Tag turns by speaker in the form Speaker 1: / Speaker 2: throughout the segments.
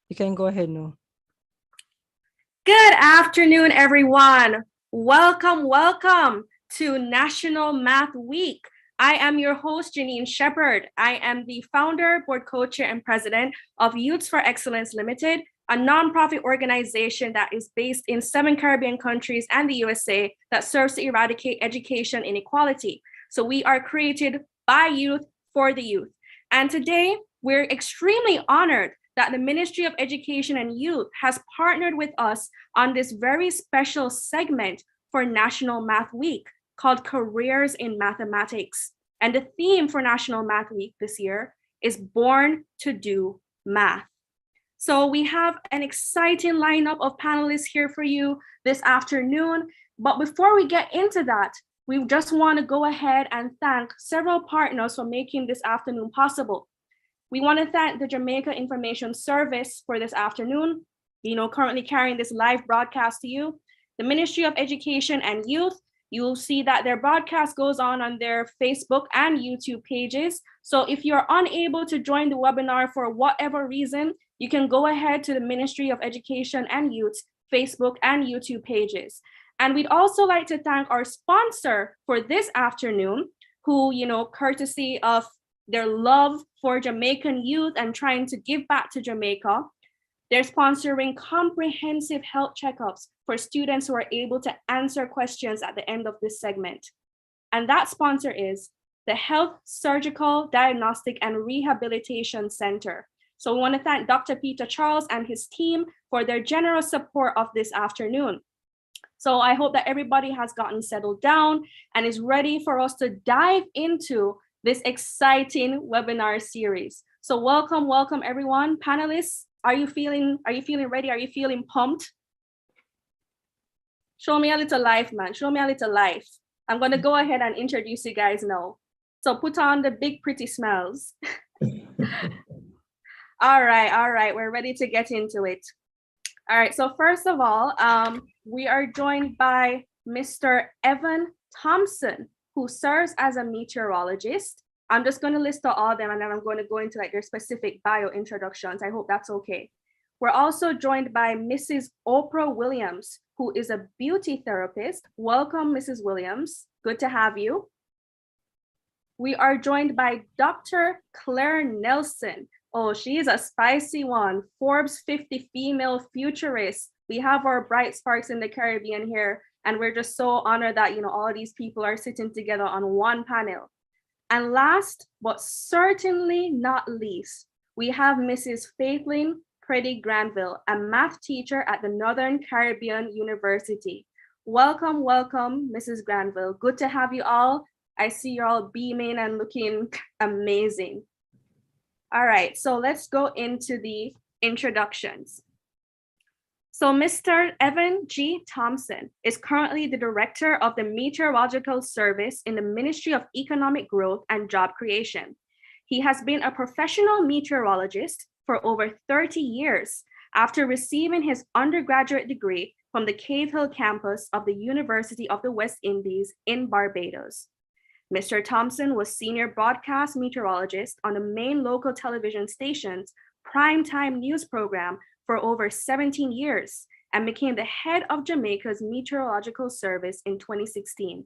Speaker 1: You can go ahead now.
Speaker 2: Good afternoon, everyone. Welcome to National Math Week. I am your host, Janine Shepherd. I am the founder, board co-chair, and president of Youths for Excellence Limited, a nonprofit organization that is based in 7 Caribbean countries and the USA that serves to eradicate education inequality. So we are created by youth for the youth. And today, we're extremely honored that the Ministry of Education and Youth has partnered with us on this very special segment for National Math Week called Careers in Mathematics. And the theme for National Math Week this year is Born to Do Math. So we have an exciting lineup of panelists here for you this afternoon. But before we get into that, we just want to go ahead and thank several partners for making this afternoon possible. We want to thank the Jamaica Information Service for this afternoon, currently carrying this live broadcast to you. The Ministry of Education and Youth, you'll see that their broadcast goes on their Facebook and YouTube pages. So if you're unable to join the webinar for whatever reason, you can go ahead to the Ministry of Education and Youth Facebook and YouTube pages. And we'd also like to thank our sponsor for this afternoon, who, courtesy of their love for Jamaican youth and trying to give back to Jamaica, they're sponsoring comprehensive health checkups for students who are able to answer questions at the end of this segment. And that sponsor is the Health Surgical Diagnostic and Rehabilitation Center. So we want to thank Dr. Peter Charles and his team for their generous support of this afternoon. So I hope that everybody has gotten settled down and is ready for us to dive into this exciting webinar series. So welcome everyone. Panelists, are you feeling ready? Are you feeling pumped? Show me a little life, man. Show me a little life. I'm gonna go ahead and introduce you guys now. So put on the big pretty smiles. All right, we're ready to get into it. All right, so first of all, we are joined by Mr. Evan Thompson, who serves as a meteorologist. I'm just going to list out all of them and then I'm going to go into their specific bio introductions. I hope that's okay. We're also joined by Mrs. Oprah Williams, who is a beauty therapist. Welcome, Mrs. Williams. Good to have you. We are joined by Dr. Claire Nelson. Oh, she's a spicy one. Forbes 50 female futurist. We have our bright sparks in the Caribbean here. And we're just so honored that, all of these people are sitting together on one panel. And last, but certainly not least, we have Mrs. Faithlin Preddy Granville, a math teacher at the Northern Caribbean University. Welcome, Mrs. Granville. Good to have you all. I see you're all beaming and looking amazing. All right, so let's go into the introductions. So Mr. Evan G. Thompson is currently the Director of the Meteorological Service in the Ministry of Economic Growth and Job Creation. He has been a professional meteorologist for over 30 years after receiving his undergraduate degree from the Cave Hill campus of the University of the West Indies in Barbados. Mr. Thompson was senior broadcast meteorologist on the main local television station's primetime news program for over 17 years and became the head of Jamaica's Meteorological Service in 2016.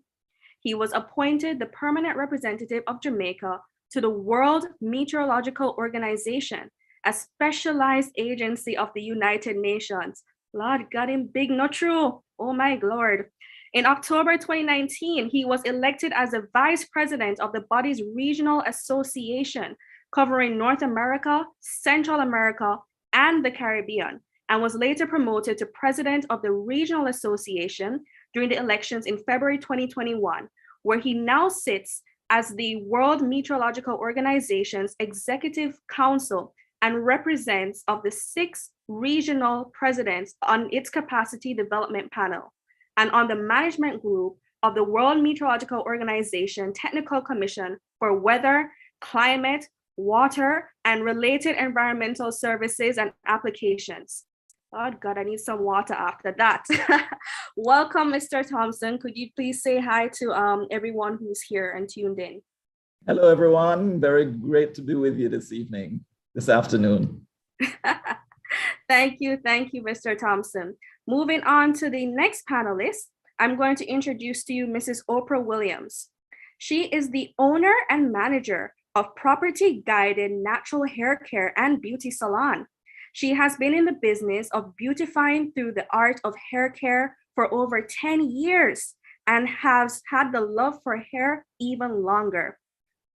Speaker 2: He was appointed the permanent representative of Jamaica to the World Meteorological Organization, a specialized agency of the United Nations. Lord, got him big, not true. Oh my Lord. In October 2019, he was elected as the vice president of the body's regional association covering North America, Central America, and the Caribbean, and was later promoted to president of the regional association during the elections in February 2021, where he now sits as the World Meteorological Organization's executive council and represents of the 6 regional presidents on its capacity development panel and on the management group of the World Meteorological Organization Technical Commission for Weather, Climate, Water, and related environmental services and applications. Oh God, I need some water after that. Welcome, Mr. Thompson. Could you please say hi to everyone who's here and tuned in?
Speaker 3: Hello, everyone. Very great to be with you this evening, this afternoon.
Speaker 2: Thank you, Mr. Thompson. Moving on to the next panelist, I'm going to introduce to you Mrs. Oprah Williams. She is the owner and manager of Property Guided Natural Hair Care and Beauty Salon. She has been in the business of beautifying through the art of hair care for over 10 years and has had the love for hair even longer.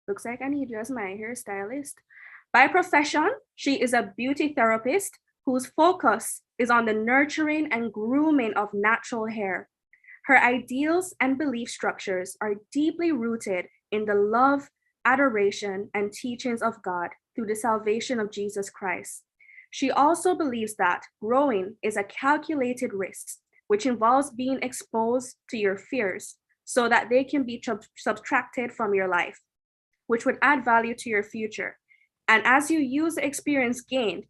Speaker 2: Looks like I need just my hairstylist. By profession, she is a beauty therapist whose focus is on the nurturing and grooming of natural hair. Her ideals and belief structures are deeply rooted in the love, adoration, and teachings of God through the salvation of Jesus Christ. She also believes that growing is a calculated risk, which involves being exposed to your fears so that they can be subtracted from your life, which would add value to your future. And as you use the experience gained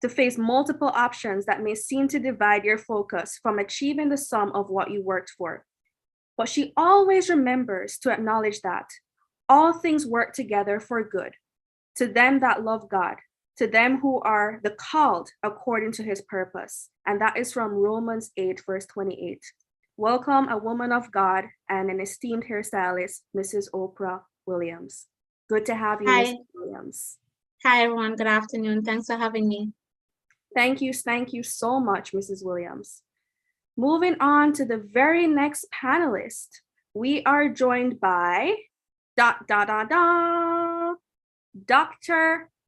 Speaker 2: to face multiple options that may seem to divide your focus from achieving the sum of what you worked for. But she always remembers to acknowledge that all things work together for good to them that love God, to them who are the called according to his purpose. And that is from Romans 8, verse 28. Welcome, a woman of God and an esteemed hairstylist, Mrs. Oprah Williams. Good to have you, Mrs. Williams.
Speaker 1: Hi, everyone. Good afternoon. Thanks for having me.
Speaker 2: Thank you so much, Mrs. Williams. Moving on to the very next panelist, we are joined by Dr.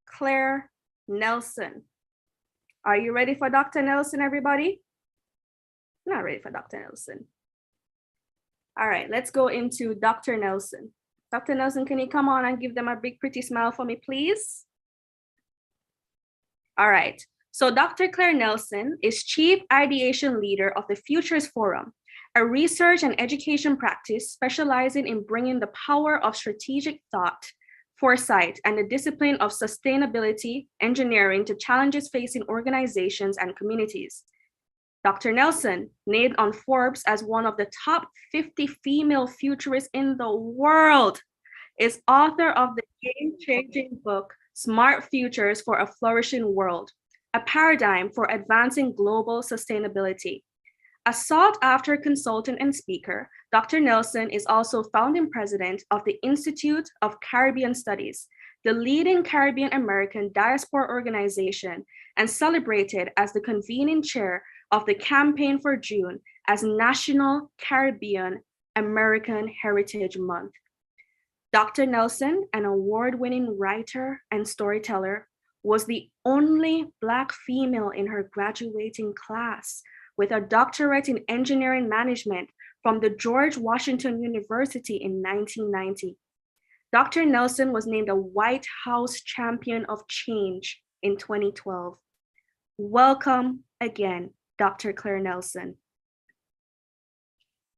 Speaker 2: Claire Nelson. Are you ready for Dr. Nelson, everybody? Not ready for Dr. Nelson. All right, let's go into Dr. Nelson. Dr. Nelson, can you come on and give them a big, pretty smile for me, please? All right. So Dr. Claire Nelson is Chief Ideation Leader of the Futures Forum, a research and education practice specializing in bringing the power of strategic thought, foresight, and the discipline of sustainability engineering to challenges facing organizations and communities. Dr. Nelson, named on Forbes as one of the top 50 female futurists in the world, is author of the game-changing book, Smart Futures for a Flourishing World, a paradigm for advancing global sustainability. A sought-after consultant and speaker, Dr. Nelson is also founding president of the Institute of Caribbean Studies, the leading Caribbean American diaspora organization, and celebrated as the convening chair of the Campaign for June as National Caribbean American Heritage Month. Dr. Nelson, an award-winning writer and storyteller, was the only Black female in her graduating class with a doctorate in engineering management from the George Washington University in 1990. Dr. Nelson was named a White House Champion of Change in 2012. Welcome again, Dr. Claire Nelson.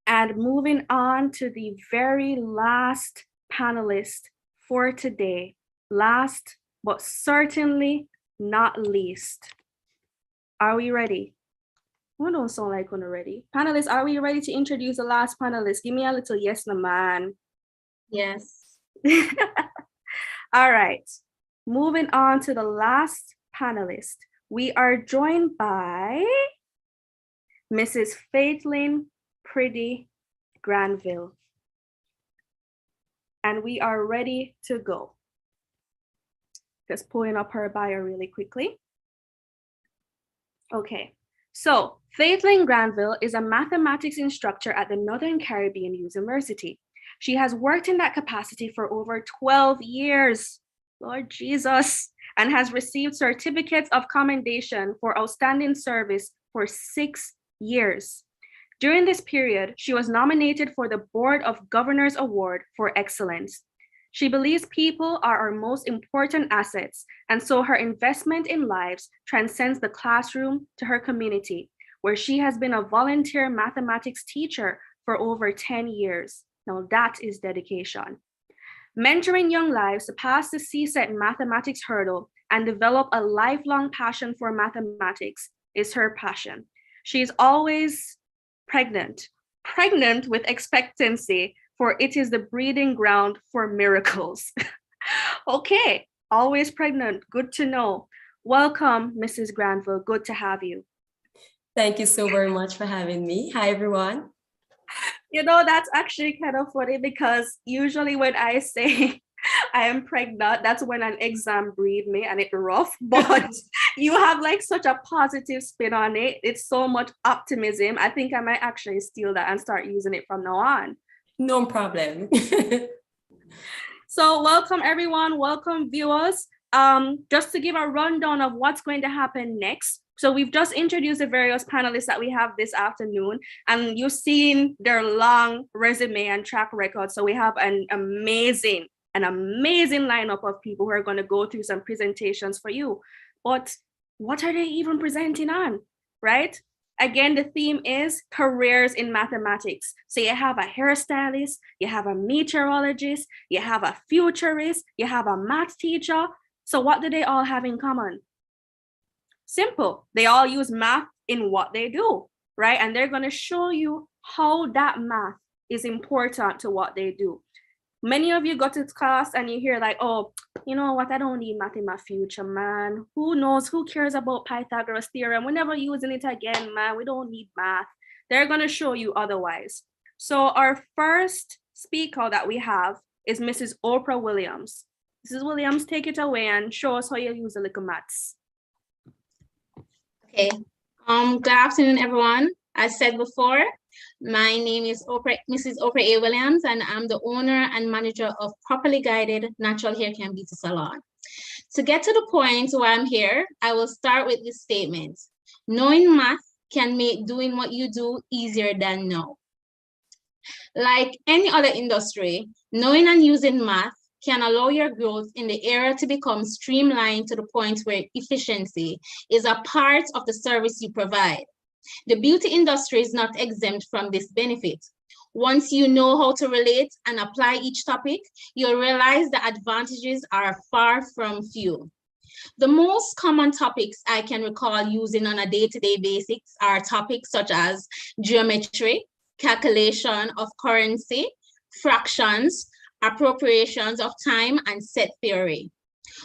Speaker 2: And moving on to the very last panelist for today, last but certainly not least. Are we ready? We don't sound like we're ready. Panelists, are we ready to introduce the last panelist? Give me a little yes, no, man.
Speaker 1: Yes.
Speaker 2: All right. Moving on to the last panelist. We are joined by Mrs. Faithlyn Priddy Granville. And we are ready to go. Just pulling up her bio really quickly. Okay, so Faithlyn Granville is a mathematics instructor at the Northern Caribbean University. She has worked in that capacity for over 12 years, Lord Jesus, and has received certificates of commendation for outstanding service for 6 years. During this period, she was nominated for the Board of Governors Award for Excellence. She believes people are our most important assets, and so her investment in lives transcends the classroom to her community, where she has been a volunteer mathematics teacher for over 10 years. Now that is dedication. Mentoring young lives to pass the CSET mathematics hurdle and develop a lifelong passion for mathematics is her passion. She is always pregnant with expectancy, for it is the breeding ground for miracles. Okay, always pregnant, good to know. Welcome, Mrs. Granville. Good to have you.
Speaker 3: Thank you so very much for having me. Hi, everyone.
Speaker 2: That's actually kind of funny because usually when I say I am pregnant, that's when an exam breed me and it's rough. But you have like such a positive spin on it. It's so much optimism. I think I might actually steal that and start using it from now on.
Speaker 3: No problem.
Speaker 2: So welcome everyone, welcome viewers. Just to give a rundown of what's going to happen next. So we've just introduced the various panelists that we have this afternoon, and you've seen their long resume and track record. So we have an amazing lineup of people who are going to go through some presentations for you. But what are they even presenting on, right? Again, the theme is careers in mathematics. So you have a hairstylist, you have a meteorologist, you have a futurist, you have a math teacher. So what do they all have in common? Simple. They all use math in what they do, right? And they're going to show you how that math is important to what they do. Many of you go to class and you hear like, oh, you know what? I don't need math in my future, man. Who knows? Who cares about Pythagoras theorem? We're never using it again, man. We don't need math. They're going to show you otherwise. So our first speaker that we have is Mrs. Oprah Williams. Mrs. Williams, take it away and show us how you use a little maths.
Speaker 1: Okay. Good afternoon, everyone. As said before, my name is Mrs. Oprah A. Williams, and I'm the owner and manager of Properly Guided Natural Hair Care and Beauty Salon. To get to the point where I'm here, I will start with this statement. Knowing math can make doing what you do easier than know. Like any other industry, knowing and using math can allow your growth in the area to become streamlined to the point where efficiency is a part of the service you provide. The beauty industry is not exempt from this benefit. Once you know how to relate and apply each topic, you'll realize the advantages are far from few. The most common topics I can recall using on a day-to-day basis are topics such as geometry, calculation of currency, fractions, appropriations of time, and set theory.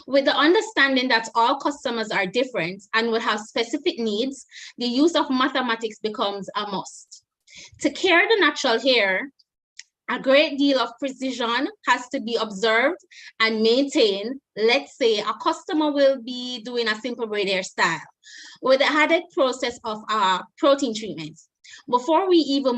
Speaker 1: With the understanding that all customers are different and will have specific needs, the use of mathematics becomes a must. To care the natural hair, a great deal of precision has to be observed and maintained. Let's say a customer will be doing a simple braid hairstyle with the added process of protein treatment. Before we even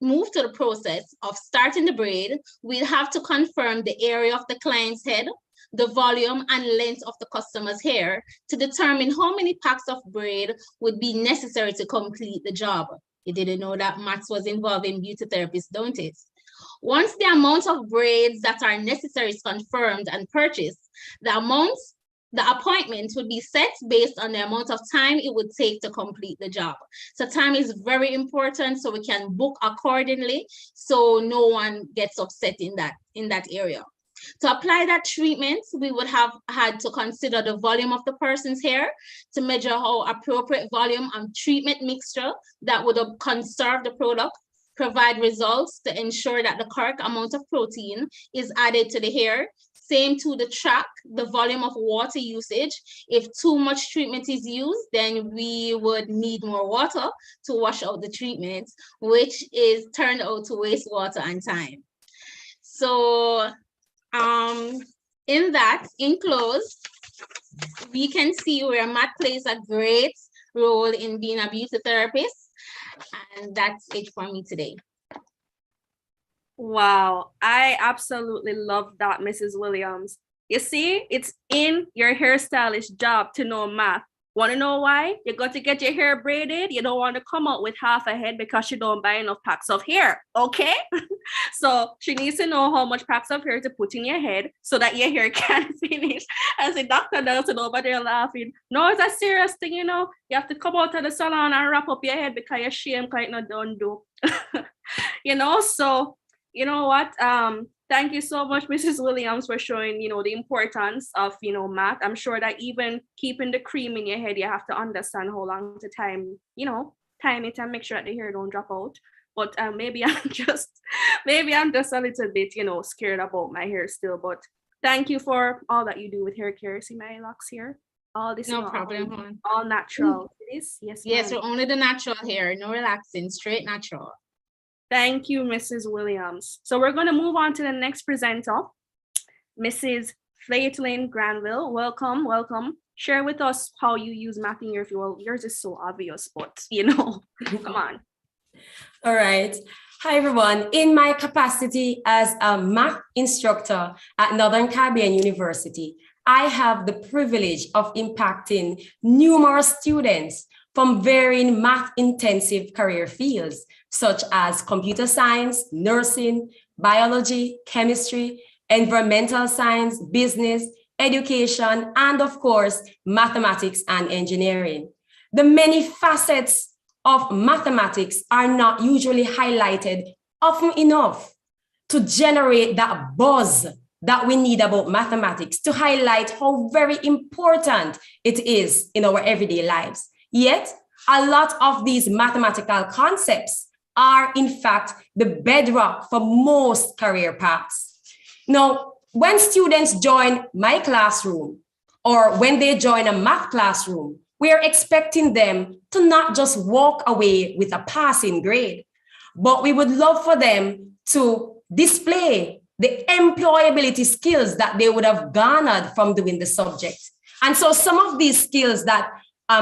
Speaker 1: move to the process of starting the braid, we'll have to confirm the area of the client's head, the volume and length of the customer's hair to determine how many packs of braid would be necessary to complete the job. You didn't know that maths was involved in beauty therapists, don't it? Once the amount of braids that are necessary is confirmed and purchased, the appointment would be set based on the amount of time it would take to complete the job. So time is very important, so we can book accordingly so no one gets upset in that area. To apply that treatment, we would have had to consider the volume of the person's hair to measure how appropriate volume and treatment mixture that would conserve the product, provide results to ensure that the correct amount of protein is added to the hair. Same to the track, the volume of water usage. If too much treatment is used, then we would need more water to wash out the treatment, which is turned out to waste water and time. So in close, we can see where math plays a great role in being a beauty therapist. And that's it for me today.
Speaker 2: Wow, I absolutely love that, Mrs. Williams. You see, it's in your hairstylist job to know math. Want to know why? You got to get your hair braided. You don't want to come out with half a head because you don't buy enough packs of hair, okay? So she needs to know how much packs of hair to put in your head so that your hair can finish. As the doctor does, and over there laughing. No, it's a serious thing, you know. You have to come out of the salon and wrap up your head because you're shame because it's not done do. So you know what? Thank you so much, Mrs. Williams, for showing, the importance of, math. I'm sure that even keeping the cream in your head, you have to understand how long to time it and make sure that the hair don't drop out. But maybe I'm just a little bit, scared about my hair still. But thank you for all that you do with hair care. See my locks here? All this,
Speaker 1: No problem, hon.
Speaker 2: all natural. It is? Yes,
Speaker 1: Yes,
Speaker 2: ma'am.
Speaker 1: so only the natural hair, no relaxing, straight natural.
Speaker 2: Thank you, Mrs. Williams. So we're going to move on to the next presenter, Mrs. Flaitlin Granville. Welcome, welcome. Share with us how you use math in your field. Yours is so obvious, but come on.
Speaker 3: All right. Hi, everyone. In my capacity as a math instructor at Northern Caribbean University, I have the privilege of impacting numerous students from varying math-intensive career fields, such as computer science, nursing, biology, chemistry, environmental science, business, education, and of course, mathematics and engineering. The many facets of mathematics are not usually highlighted often enough to generate that buzz that we need about mathematics, to highlight how very important it is in our everyday lives. Yet, a lot of these mathematical concepts are in fact the bedrock for most career paths. Now, when students join my classroom or when they join a math classroom, we are expecting them to not just walk away with a passing grade, but we would love for them to display the employability skills that they would have garnered from doing the subject. And so some of these skills that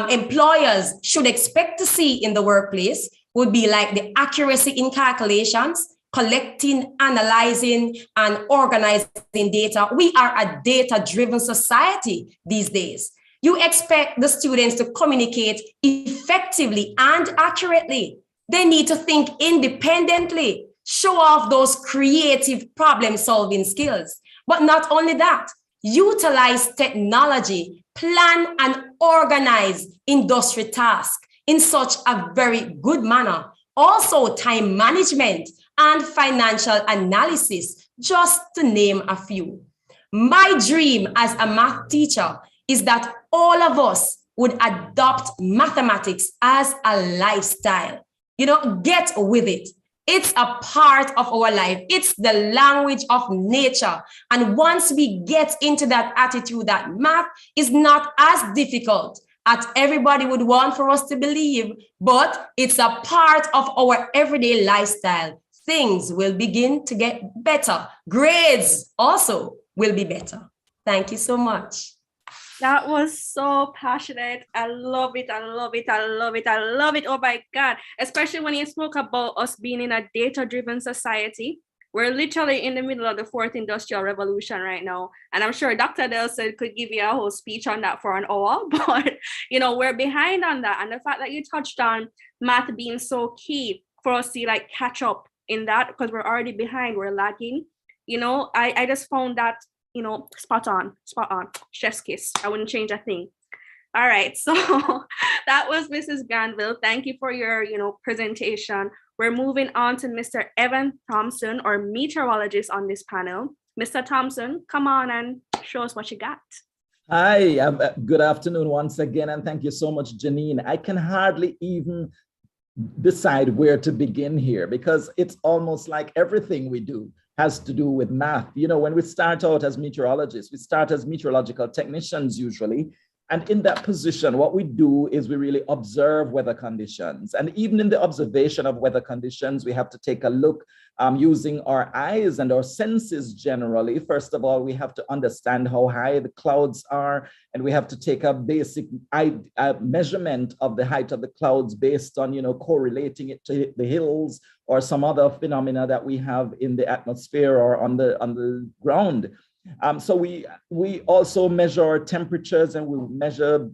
Speaker 3: employers should expect to see in the workplace would be like the accuracy in calculations, collecting, analyzing, and organizing data. We are a data-driven society these days. You expect the students to communicate effectively and accurately. They need to think independently, show off those creative problem-solving skills. But not only that, utilize technology, plan and organize industry tasks in such a very good manner. Also, time management and financial analysis, just to name a few. My dream as a math teacher is that all of us would adopt mathematics as a lifestyle. Get with it. It's a part of our life. It's the language of nature. And once we get into that attitude that math is not as difficult as everybody would want for us to believe, but it's a part of our everyday lifestyle, things will begin to get better. Grades also will be better. Thank you so much.
Speaker 2: That was so passionate. I love it. I love it. I love it. I love it. Oh my God. Especially when you spoke about us being in a data-driven society. We're literally in the middle of the fourth industrial revolution right now. And I'm sure Dr. Delson could give you a whole speech on that for an hour, but we're behind on that. And the fact that you touched on math being so key for us to catch up in that, because we're already behind, we're lagging. I just found that spot on, chef's kiss. I wouldn't change a thing. All right, so that was Mrs. Granville. Thank you for your, presentation. We're moving on to Mr. Evan Thompson, our meteorologist on this panel. Mr. Thompson, come on and show us what you got.
Speaker 4: Hi, good afternoon once again, and thank you so much, Janine. I can hardly even decide where to begin here because it's almost like everything we do has to do with math. When we start out as meteorologists, we start as meteorological technicians usually. And in that position, what we do is we really observe weather conditions. And even in the observation of weather conditions, we have to take a look using our eyes and our senses generally. First of all, we have to understand how high the clouds are, and we have to take a basic measurement of the height of the clouds based on, correlating it to the hills or some other phenomena that we have in the atmosphere or on the ground. So we also measure temperatures and we measure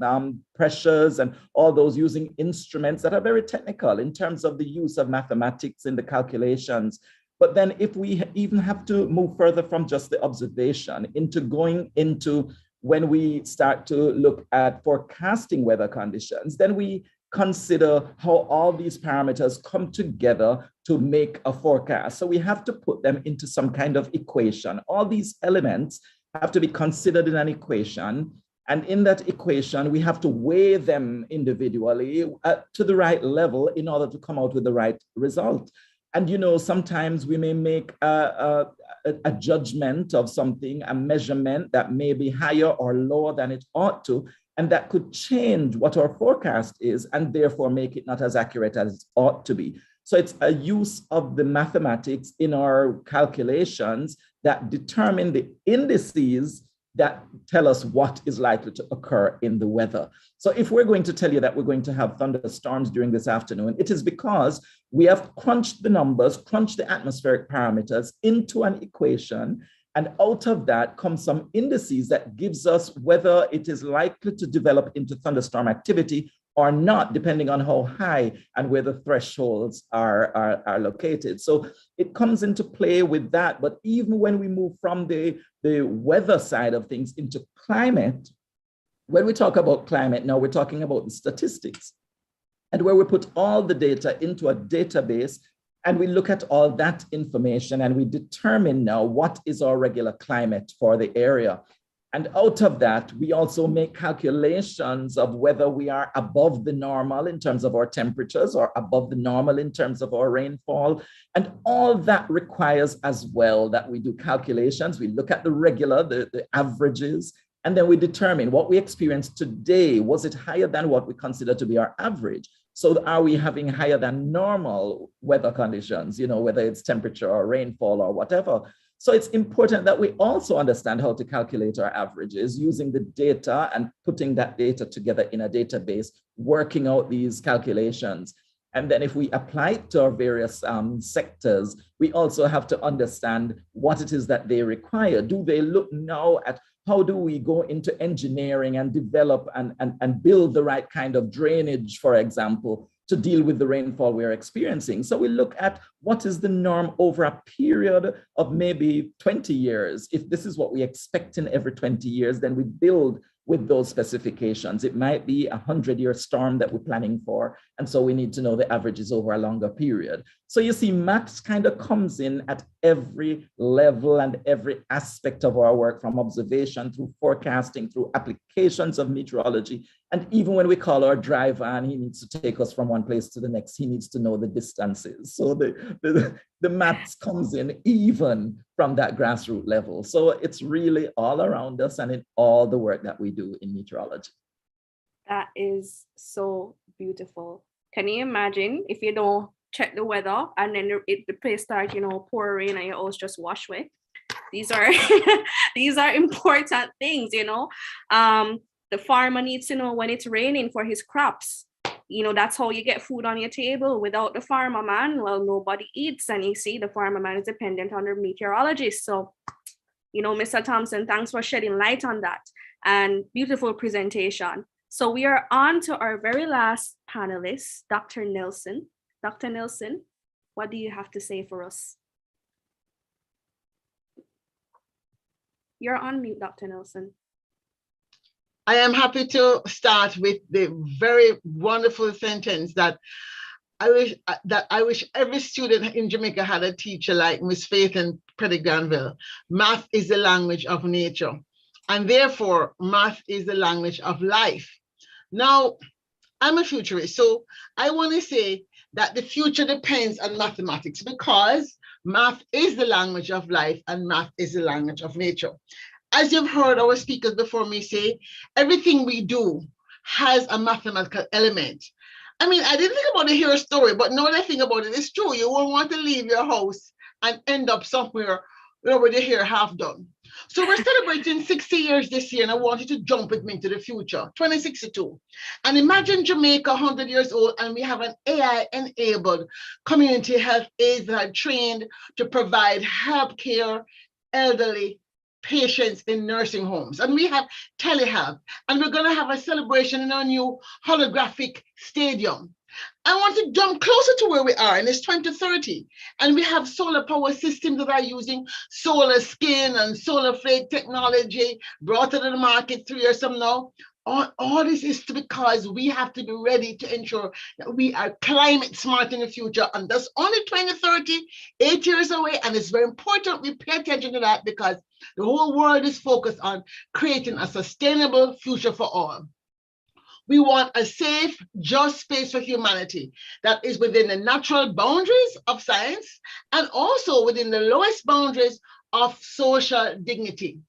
Speaker 4: pressures and all those using instruments that are very technical in terms of the use of mathematics in the calculations. But then if we even have to move further from just the observation into going into when we start to look at forecasting weather conditions, then we consider how all these parameters come together to make a forecast. So we have to put them into some kind of equation. All these elements have to be considered in an equation. And in that equation, we have to weigh them individually to the right level in order to come out with the right result. And sometimes we may make a judgment of something, a measurement that may be higher or lower than it ought to. And that could change what our forecast is and therefore make it not as accurate as it ought to be. So it's a use of the mathematics in our calculations that determine the indices that tell us what is likely to occur in the weather. So if we're going to tell you that we're going to have thunderstorms during this afternoon, it is because we have crunched the numbers, crunched the atmospheric parameters into an equation. And out of that comes some indices that gives us whether it is likely to develop into thunderstorm activity or not, depending on how high and where the thresholds are located. So it comes into play with that. But even when we move from the weather side of things into climate, when we talk about climate, now we're talking about the statistics, and where we put all the data into a database and we look at all that information and we determine now what is our regular climate for the area. And out of that, we also make calculations of whether we are above the normal in terms of our temperatures or above the normal in terms of our rainfall. And all that requires as well that we do calculations. We look at the regular, the averages, and then we determine what we experienced today. Was it higher than what we consider to be our average? So are we having higher than normal weather conditions, whether it's temperature or rainfall or whatever? So it's important that we also understand how to calculate our averages using the data and putting that data together in a database, working out these calculations. And then if we apply it to our various sectors, we also have to understand what it is that they require. Do they look now at how do we go into engineering and develop and build the right kind of drainage, for example, to deal with the rainfall we're experiencing? So we look at what is the norm over a period of maybe 20 years. If this is what we expect in every 20 years, then we build with those specifications. It might be a 100-year storm that we're planning for. And so we need to know the averages over a longer period. So you see, maths kind of comes in at every level and every aspect of our work, from observation through forecasting, through applications of meteorology. And even when we call our driver and he needs to take us from one place to the next, he needs to know the distances. So the maths comes in even from that grassroots level. So it's really all around us and in all the work that we do in meteorology.
Speaker 2: That is so beautiful. Can you imagine if you don't check the weather and then the place starts, pour rain and your house just wash away? These are these are important things, The farmer needs to know when it's raining for his crops. That's how you get food on your table. Without the farmer man, well, nobody eats. And you see, the farmer man is dependent on the meteorologist. So, Mr. Thompson, thanks for shedding light on that. And beautiful presentation. So we are on to our very last panelist, Dr. Nelson. Dr. Nelson, what do you have to say for us? You're on mute, Dr. Nelson.
Speaker 5: I am happy to start with the very wonderful sentence that I wish every student in Jamaica had a teacher like Miss Faith in Petty Granville. Math is the language of nature, and therefore math is the language of life. Now, I'm a futurist, so I want to say that the future depends on mathematics, because math is the language of life and math is the language of nature. As you've heard our speakers before me say, everything we do has a mathematical element. I mean, I didn't think about it here a story, but now that I think about it, it's true. You won't want to leave your house and end up somewhere with your hair half done. So we're celebrating 60 years this year, and I want you to jump with me into the future, 2062. And imagine Jamaica 100 years old, and we have an AI-enabled community health aides that are trained to provide healthcare, elderly patients in nursing homes, and we have telehealth, and we're going to have a celebration in our new holographic stadium. I want to jump closer to where we are, and it's 2030, and we have solar power systems that are using solar skin and solar flake technology brought to the market 3 years from now. All this is because we have to be ready to ensure that we are climate smart in the future, and that's only 2030, 8 years away, and it's very important we pay attention to that, because the whole world is focused on creating a sustainable future for all. We want a safe, just space for humanity that is within the natural boundaries of science and also within the lowest boundaries of social dignity.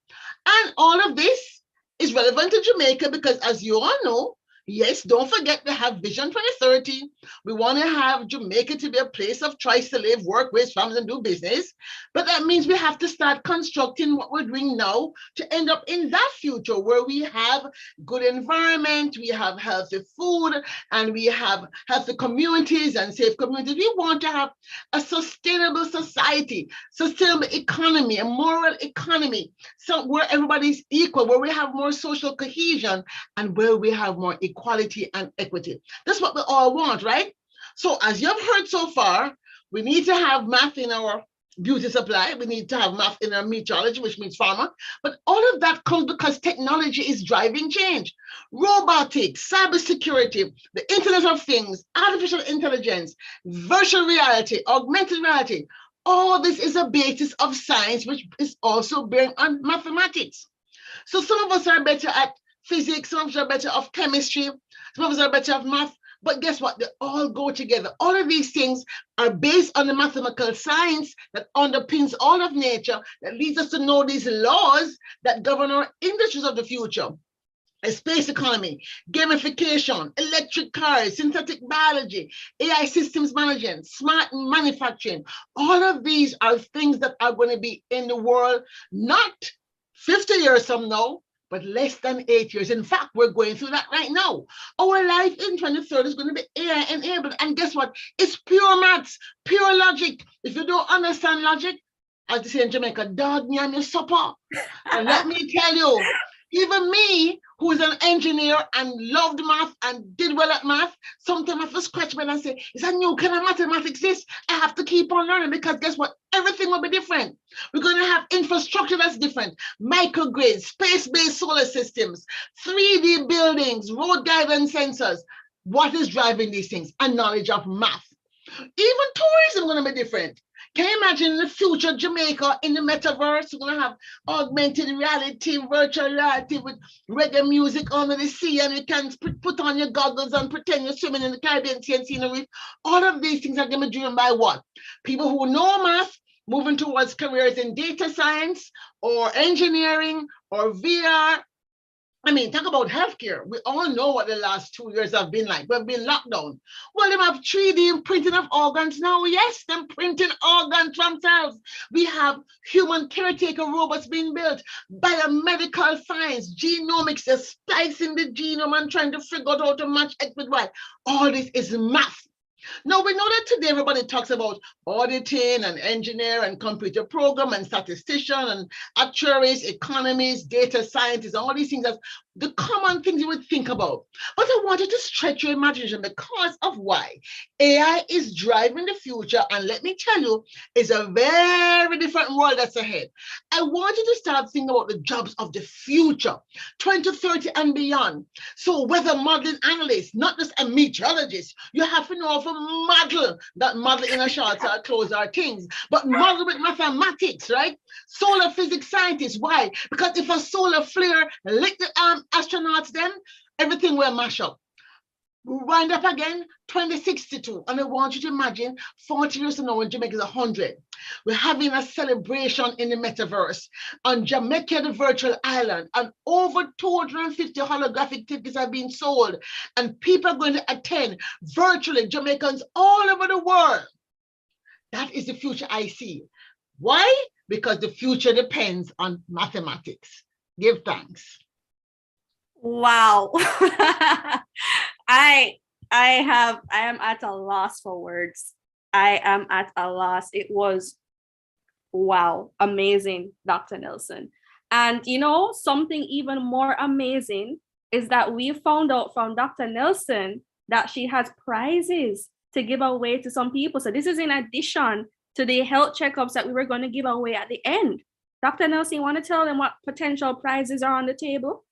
Speaker 5: And all of this is relevant to Jamaica because, as you all know, yes, don't forget we have Vision 2030. We want to have Jamaica to be a place of choice to live, work, raise families, and do business. But that means we have to start constructing what we're doing now to end up in that future where we have good environment, we have healthy food, and we have healthy communities and safe communities. We want to have a sustainable society, sustainable economy, a moral economy, so where everybody's equal, where we have more social cohesion, and where we have more equality and equity. That's what we all want, right? So as you've heard so far, we need to have math in our beauty supply. We need to have math in our meteorology, which means farmer. But all of that comes because technology is driving change. Robotics, cybersecurity, the Internet of Things, artificial intelligence, virtual reality, augmented reality. All this is a basis of science, which is also bearing on mathematics. So some of us are better at physics, some of us are better at chemistry, some of us are better at math, but guess what? They all go together. All of these things are based on the mathematical science that underpins all of nature, that leads us to know these laws that govern our industries of the future. A space economy, gamification, electric cars, synthetic biology, AI systems management, smart manufacturing. All of these are things that are going to be in the world, not 50 years from now, but less than 8 years. In fact, we're going through that right now. Our life in 2030 is going to be AI enabled. And guess what? It's pure maths, pure logic. If you don't understand logic, as they say in Jamaica, dog me on your supper. And let me tell you, even me, who is an engineer and loved math and did well at math, sometimes I have to scratch my head and say, is that new kind of mathematics this? I have to keep on learning because guess what? Everything will be different. We're going to have infrastructure that's different. Microgrids, space-based solar systems, 3D buildings, road guidance sensors. What is driving these things? A knowledge of math. Even tourism is going to be different. Can you imagine in the future Jamaica in the metaverse? We're going to have augmented reality, virtual reality with reggae music under the sea, and you can put on your goggles and pretend you're swimming in the Caribbean Sea and seeing the reef. All of these things are going to be driven by what? People who know math, moving towards careers in data science or engineering or VR. I mean, talk about healthcare. We all know what the last 2 years have been like. We've been locked down. Well, they have 3D printing of organs now. Yes, them printing organs themselves. We have human caretaker robots being built, biomedical science, genomics, they're splicing the genome and trying to figure out how to match X with Y. All this is math. Now, we know that today everybody talks about auditing and engineer and computer program and statistician and actuaries, economists, data scientists, all these things as the common things you would think about. But I want you to stretch your imagination because of why AI is driving the future. And let me tell you, it's a very different world that's ahead. I want you to start thinking about the jobs of the future, 2030 and beyond. So weather modeling analysts, not just a meteorologist, you have to know how to model, that model in a shorts or clothes or things, but model with mathematics, right? Solar physics scientists, why? Because if a solar flare lit the astronauts, then everything will mash up. We wind up again, 2062, and I want you to imagine 40 years from now when Jamaica is 100. We're having a celebration in the metaverse on Jamaica, the virtual island, and over 250 holographic tickets are being sold, and people are going to attend virtually, Jamaicans all over the world. That is the future I see. Why? Because the future depends on mathematics. Give thanks.
Speaker 2: Wow. I am at a loss for words. I am at a loss. It was, wow, amazing, Dr. Nelson. And you know, something even more amazing is that we found out from Dr. Nelson that she has prizes to give away to some people. So this is in addition to the health checkups that we were going to give away at the end. Dr. Nelson, you want to tell them what potential prizes are on the table?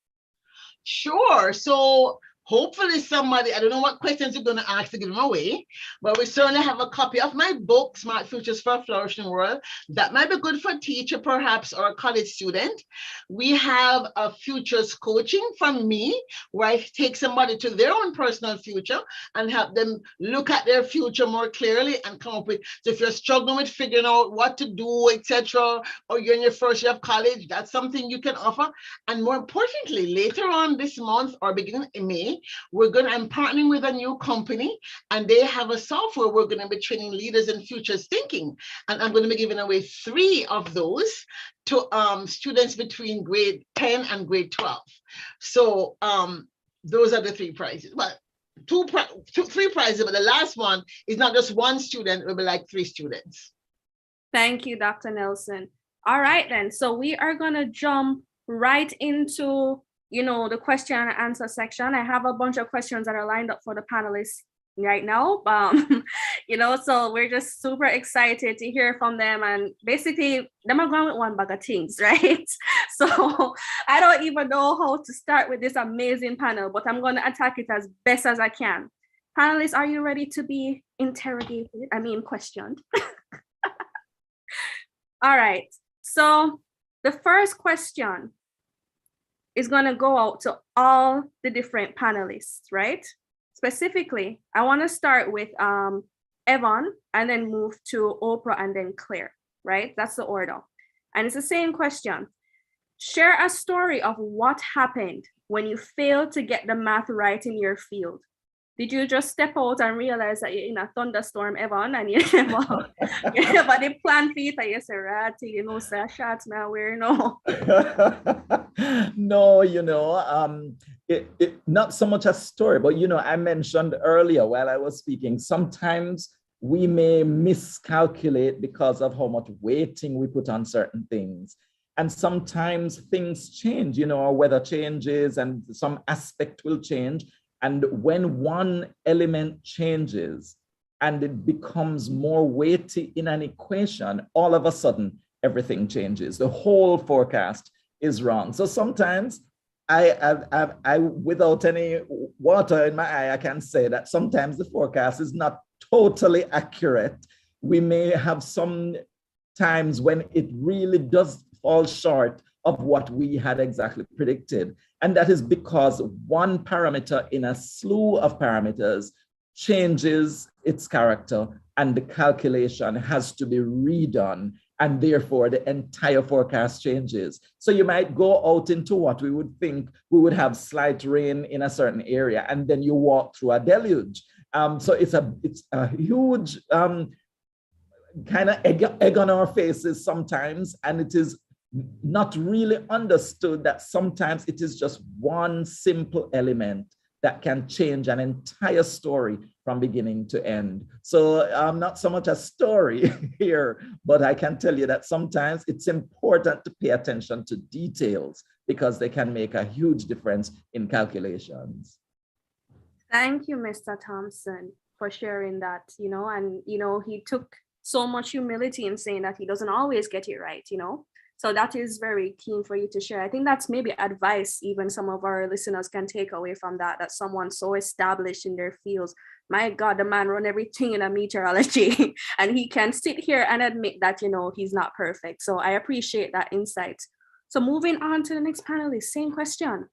Speaker 5: Sure. So hopefully somebody, I don't know what questions you're going to ask to give them away, but we certainly have a copy of my book, Smart Futures for a Flourishing World. That might be good for a teacher, perhaps, or a college student. We have a futures coaching from me, where I take somebody to their own personal future and help them look at their future more clearly and come up with, so if you're struggling with figuring out what to do, etc., or you're in your first year of college, that's something you can offer. And more importantly, later on this month or beginning in May, I'm partnering with a new company, and they have a software we're going to be training leaders in futures thinking. And I'm going to be giving away 3 of those to students between grade 10 and grade 12. So those are the 3 prizes. Well, 3 prizes, but the last one is not just 1 student, it will be like 3 students.
Speaker 2: Thank you, Dr. Nelson. All right, then. So we are going to jump right into, the question and answer section. I have a bunch of questions that are lined up for the panelists right now. So we're just super excited to hear from them, and basically them are going with one bag of things, right? So I don't even know how to start with this amazing panel, but I'm going to attack it as best as I can. Panelists, are you ready to be questioned? All right. So the first question is going to go out to all the different panelists, right? Specifically, I want to start with Evan and then move to Oprah and then Claire, right? That's the order. And it's the same question. Share a story of what happened when you failed to get the math right in your field. Did you just step out and realize that you're in a thunderstorm, Evan, and you never the plan for it, and you say, right, say shots now, where no?
Speaker 4: No, not so much a story, but I mentioned earlier while I was speaking, sometimes we may miscalculate because of how much weighting we put on certain things. And sometimes things change, our weather changes and some aspect will change. And when one element changes and it becomes more weighty in an equation, all of a sudden, everything changes. The whole forecast is wrong. So sometimes I without any water in my eye, I can say that sometimes the forecast is not totally accurate. We may have some times when it really does fall short of what we had exactly predicted. And that is because one parameter in a slew of parameters changes its character, and the calculation has to be redone. And therefore, the entire forecast changes. So you might go out into what we would think we would have slight rain in a certain area, and then you walk through a deluge. So it's a huge kind of egg on our faces sometimes, and it is not really understood that sometimes it is just one simple element that can change an entire story from beginning to end. So not so much a story here, but I can tell you that sometimes it's important to pay attention to details because they can make a huge difference in calculations.
Speaker 2: Thank you, Mr. Thompson, for sharing that, and, he took so much humility in saying that he doesn't always get it right, So that is very keen for you to share. I think that's maybe advice even some of our listeners can take away from that someone so established in their fields, my God, the man run everything in a meteorology and he can sit here and admit that, he's not perfect. So I appreciate that insight. So moving on to the next panelist, same question.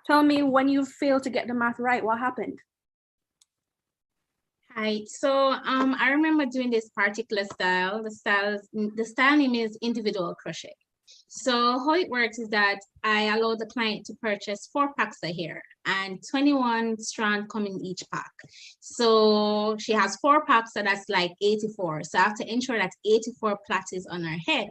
Speaker 2: Tell me, when you failed to get the math right, what happened?
Speaker 1: Right. So I remember doing this particular style. The style name is individual crochet. So how it works is that I allow the client to purchase 4 packs of hair, and 21 strands come in each pack. So she has 4 packs, so that's like 84. So I have to ensure that 84 plaits is on her head.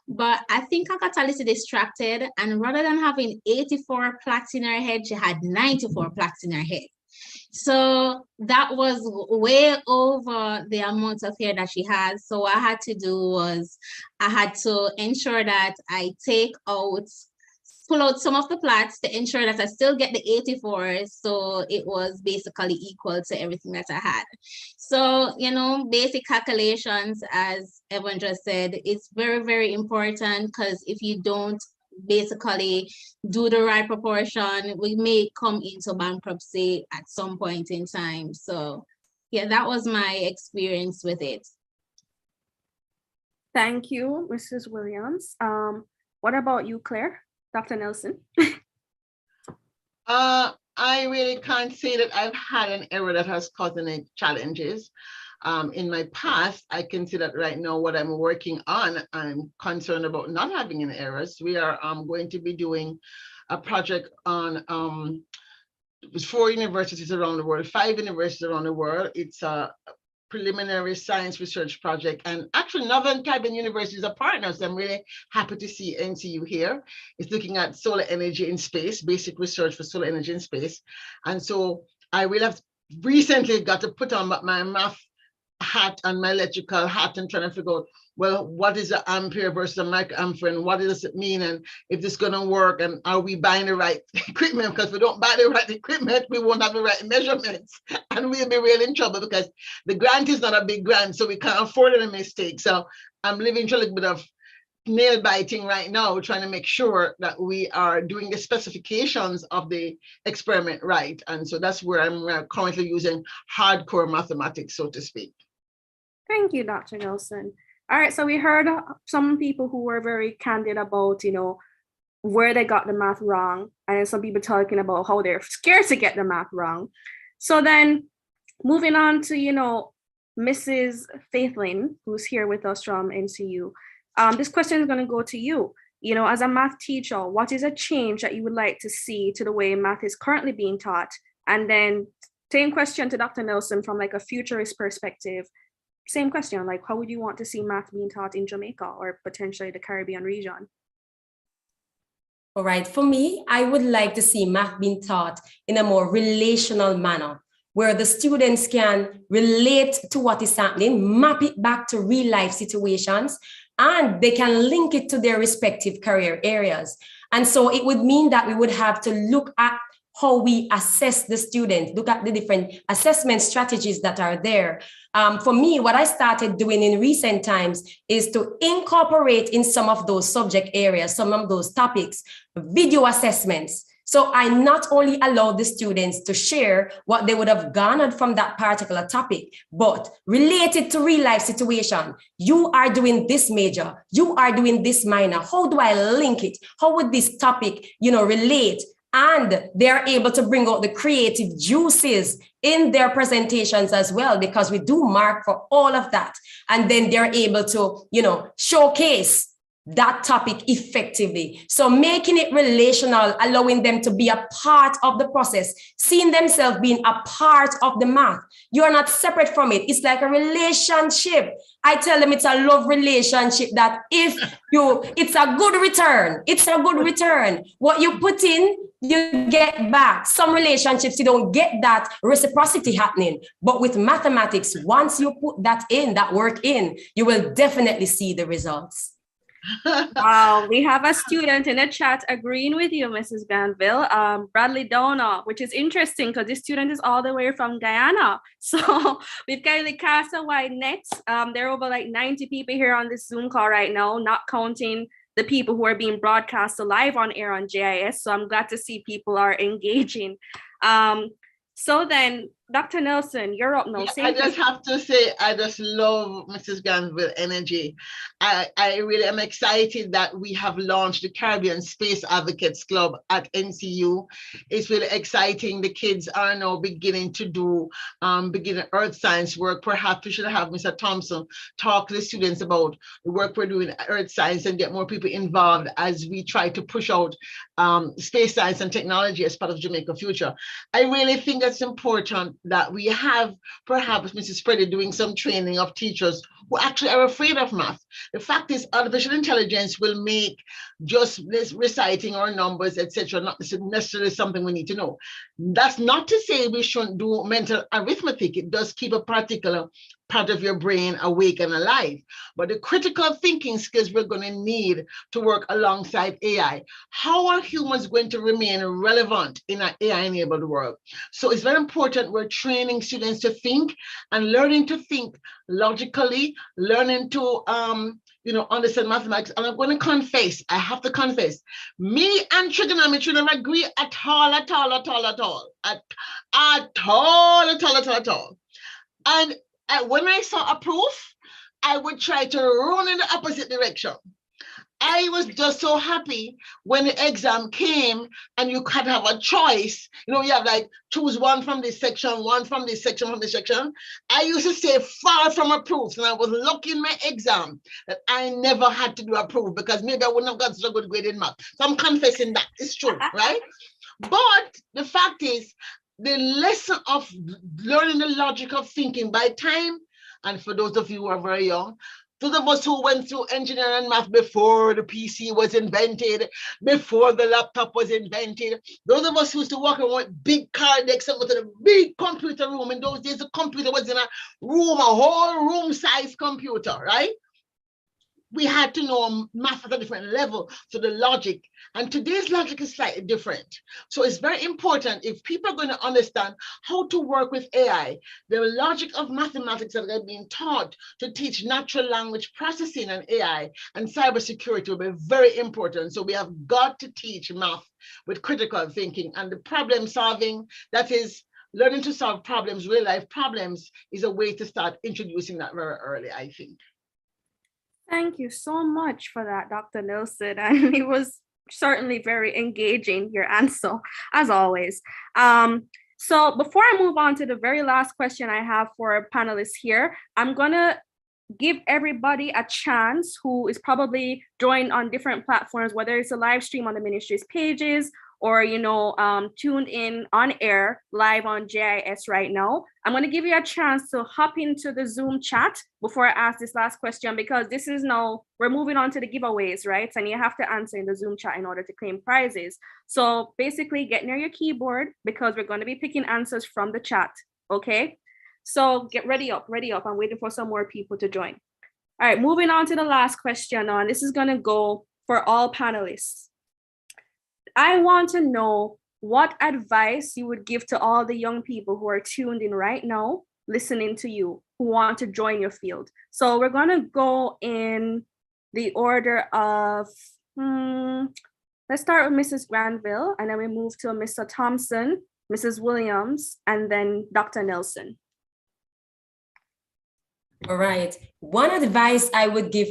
Speaker 1: But I think I got a little distracted, and rather than having 84 plaits in her head, she had 94 plaits in her head. So that was way over the amount of hair that she has. So what I had to do was I had to ensure that I pull out some of the plaits to ensure that I still get the 84. So it was basically equal to everything that I had. So, basic calculations, as Evan just said, it's very, very important, because if you don't basically do the right proportion, we may come into bankruptcy at some point in time. So yeah, that was my experience with it.
Speaker 2: Thank you, Mrs. Williams. What about you, Claire? Dr. Nelson?
Speaker 5: I really can't say that I've had an error that has caused any challenges. In my past, I can see that right now what I'm working on, I'm concerned about not having any errors. We are going to be doing a project on 4 universities around the world, 5 universities around the world. It's a preliminary science research project, and actually Northern Caribbean University is a partner, so I'm really happy to see NCU here. It's looking at solar energy in space, basic research for solar energy in space. And so I will have recently got to put on my math hat and my electrical hat and trying to figure out, well, what is an ampere versus a microampere, and what does it mean, and if this is going to work, and are we buying the right equipment? Because if we don't buy the right equipment, we won't have the right measurements, and we'll be really in trouble because the grant is not a big grant, so we can't afford any mistake. So I'm living through a little bit of nail biting right now, trying to make sure that we are doing the specifications of the experiment right. And so that's where I'm currently using hardcore mathematics, so to speak.
Speaker 2: Thank you, Dr. Nelson. All right, so we heard some people who were very candid about, where they got the math wrong, and then some people talking about how they're scared to get the math wrong. So then moving on to, Mrs. Faithlin, who's here with us from NCU. This question is going to go to you. As a math teacher, what is a change that you would like to see to the way math is currently being taught? And then same question to Dr. Nelson from like a futurist perspective. Same question, like how would you want to see math being taught in Jamaica or potentially the Caribbean region?
Speaker 3: All right, for me, I would like to see math being taught in a more relational manner, where the students can relate to what is happening, map it back to real life situations, and they can link it to their respective career areas. And so it would mean that we would have to look at how we assess the student, look at the different assessment strategies that are there. For me, what I started doing in recent times is to incorporate in some of those subject areas, some of those topics, video assessments. So I not only allow the students to share what they would have garnered from that particular topic, but related to real life situation. You are doing this major, you are doing this minor. How do I link it? How would this topic, relate? And they're able to bring out the creative juices in their presentations as well, because we do mark for all of that. And then they're able to, showcase that topic effectively. So making it relational, allowing them to be a part of the process, seeing themselves being a part of the math. You are not separate from it. It's like a relationship. I tell them it's a love relationship that it's a good return. It's a good return. What you put in, you get back. Some relationships, you don't get that reciprocity happening. But with mathematics, once you put that in, that work in, you will definitely see the results.
Speaker 2: Wow, we have a student in the chat agreeing with you, Mrs. Granville, Bradley Downer, which is interesting because this student is all the way from Guyana. So we've kind of cast a wide net. There are over like 90 people here on this Zoom call right now, not counting the people who are being broadcast live on air on JIS. So I'm glad to see people are engaging. So then, Dr. Nelson, you're up now.
Speaker 5: I just have to say, I just love Mrs. Granville energy. I really am excited that we have launched the Caribbean Space Advocates Club at NCU. It's really exciting. The kids are now beginning to do beginning earth science work. Perhaps we should have Mr. Thompson talk to the students about the work we're doing in earth science and get more people involved as we try to push out space science and technology as part of Jamaica Future. I really think that's important that we have perhaps Mrs. Freddy doing some training of teachers who actually are afraid of math. The fact is, artificial intelligence will make just this reciting our numbers, etc., not necessarily something we need to know. That's not to say we shouldn't do mental arithmetic. It does keep a particular part of your brain awake and alive. But the critical thinking skills we're going to need to work alongside AI. How are humans going to remain relevant in an AI-enabled world? So it's very important we're training students to think and learning to think logically, learning to understand mathematics. And I'm going to confess, I have to confess, me and trigonometry don't agree at all. And when I saw a proof, I would try to run in the opposite direction. I was just so happy when the exam came and you could have a choice. You have like choose one from this section, one from this section, from this section. I used to stay far from a proof, and I was lucky in my exam that I never had to do a proof because maybe I wouldn't have got such a good grade in math. So I'm confessing that it's true, right? But the fact is, the lesson of learning the logic of thinking by time, and for those of you who are very young, those of us who went through engineering and math before the PC was invented, before the laptop was invented, those of us who used to walk around with big card decks and go to the big computer room. In those days, the computer was in a room, a whole room-sized computer, right? We had to know math at a different level, so the logic. And today's logic is slightly different. So it's very important if people are going to understand how to work with AI, the logic of mathematics that are being taught to teach natural language processing and AI and cybersecurity will be very important. So we have got to teach math with critical thinking and the problem solving, that is learning to solve problems, real life problems, is a way to start introducing that very early, I think.
Speaker 2: Thank you so much for that, Dr. Nelson. And it was certainly very engaging, your answer, as always. So before I move on to the very last question I have for panelists here, I'm going to give everybody a chance who is probably joined on different platforms, whether it's a live stream on the ministry's pages or, tuned in on air live on JIS right now. I'm going to give you a chance to hop into the Zoom chat before I ask this last question, because this is now, we're moving on to the giveaways, right? And you have to answer in the Zoom chat in order to claim prizes. So basically get near your keyboard because we're going to be picking answers from the chat, okay? So get ready up. I'm waiting for some more people to join. All right, moving on to the last question. This is going to go for all panelists. I want to know what advice you would give to all the young people who are tuned in right now, listening to you, who want to join your field. So we're going to go in the order of, let's start with Mrs. Granville, and then we move to Mr. Thompson, Mrs. Williams, and then Dr. Nelson.
Speaker 3: All right. One advice I would give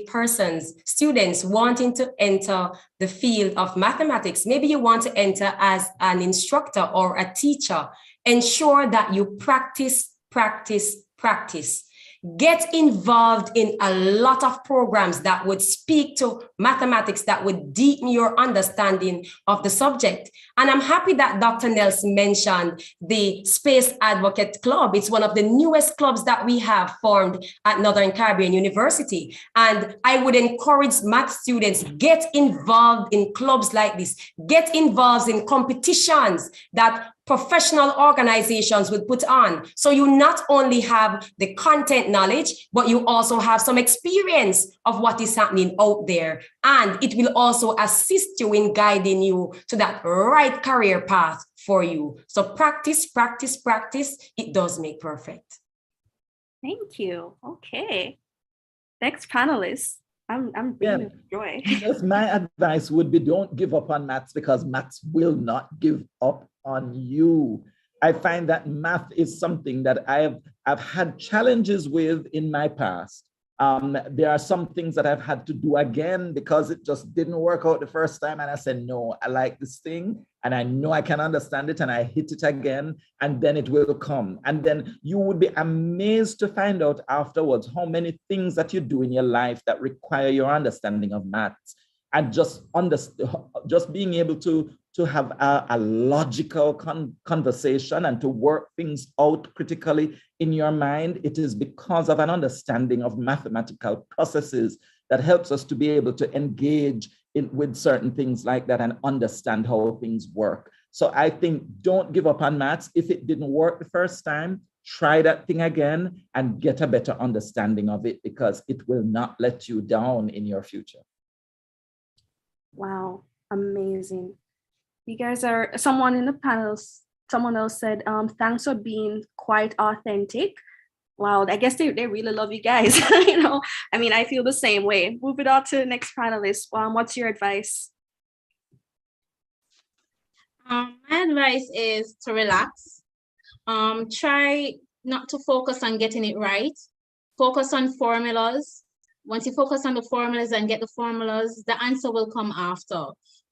Speaker 3: students wanting to enter the field of mathematics, maybe you want to enter as an instructor or a teacher, ensure that you practice. Get involved in a lot of programs that would speak to mathematics, that would deepen your understanding of the subject. And I'm happy that Dr. Nelson mentioned the Space Advocate Club. It's one of the newest clubs that we have formed at Northern Caribbean University. And I would encourage math students, get involved in clubs like this, get involved in competitions that professional organizations would put on. So you not only have the content knowledge, but you also have some experience of what is happening out there. And it will also assist you in guiding you to that right career path for you. So practice. It does make perfect.
Speaker 2: Thank you. Okay. Next panelist. I'm bringing joy.
Speaker 4: Yes, my advice would be don't give up on maths, because maths will not give up on you. I find that math is something that I've had challenges with in my past. There are some things that I've had to do again because it just didn't work out the first time. And I said, no, I like this thing and I know I can understand it, and I hit it again, and then it will come. And then you would be amazed to find out afterwards how many things that you do in your life that require your understanding of maths. And just being able to have a logical conversation and to work things out critically in your mind. It is because of an understanding of mathematical processes that helps us to be able to engage with certain things like that and understand how things work. So I think don't give up on maths. If it didn't work the first time, try that thing again and get a better understanding of it, because it will not let you down in your future.
Speaker 2: Wow, amazing. You guys are, someone in the panel, someone else said, thanks for being quite authentic. Wow, I guess they really love you guys. You know, I mean, I feel the same way. Move it on to the next panelist. What's your advice?
Speaker 1: My advice is to relax. Try not to focus on getting it right. Focus on formulas. Once you focus on the formulas and get the formulas, the answer will come after.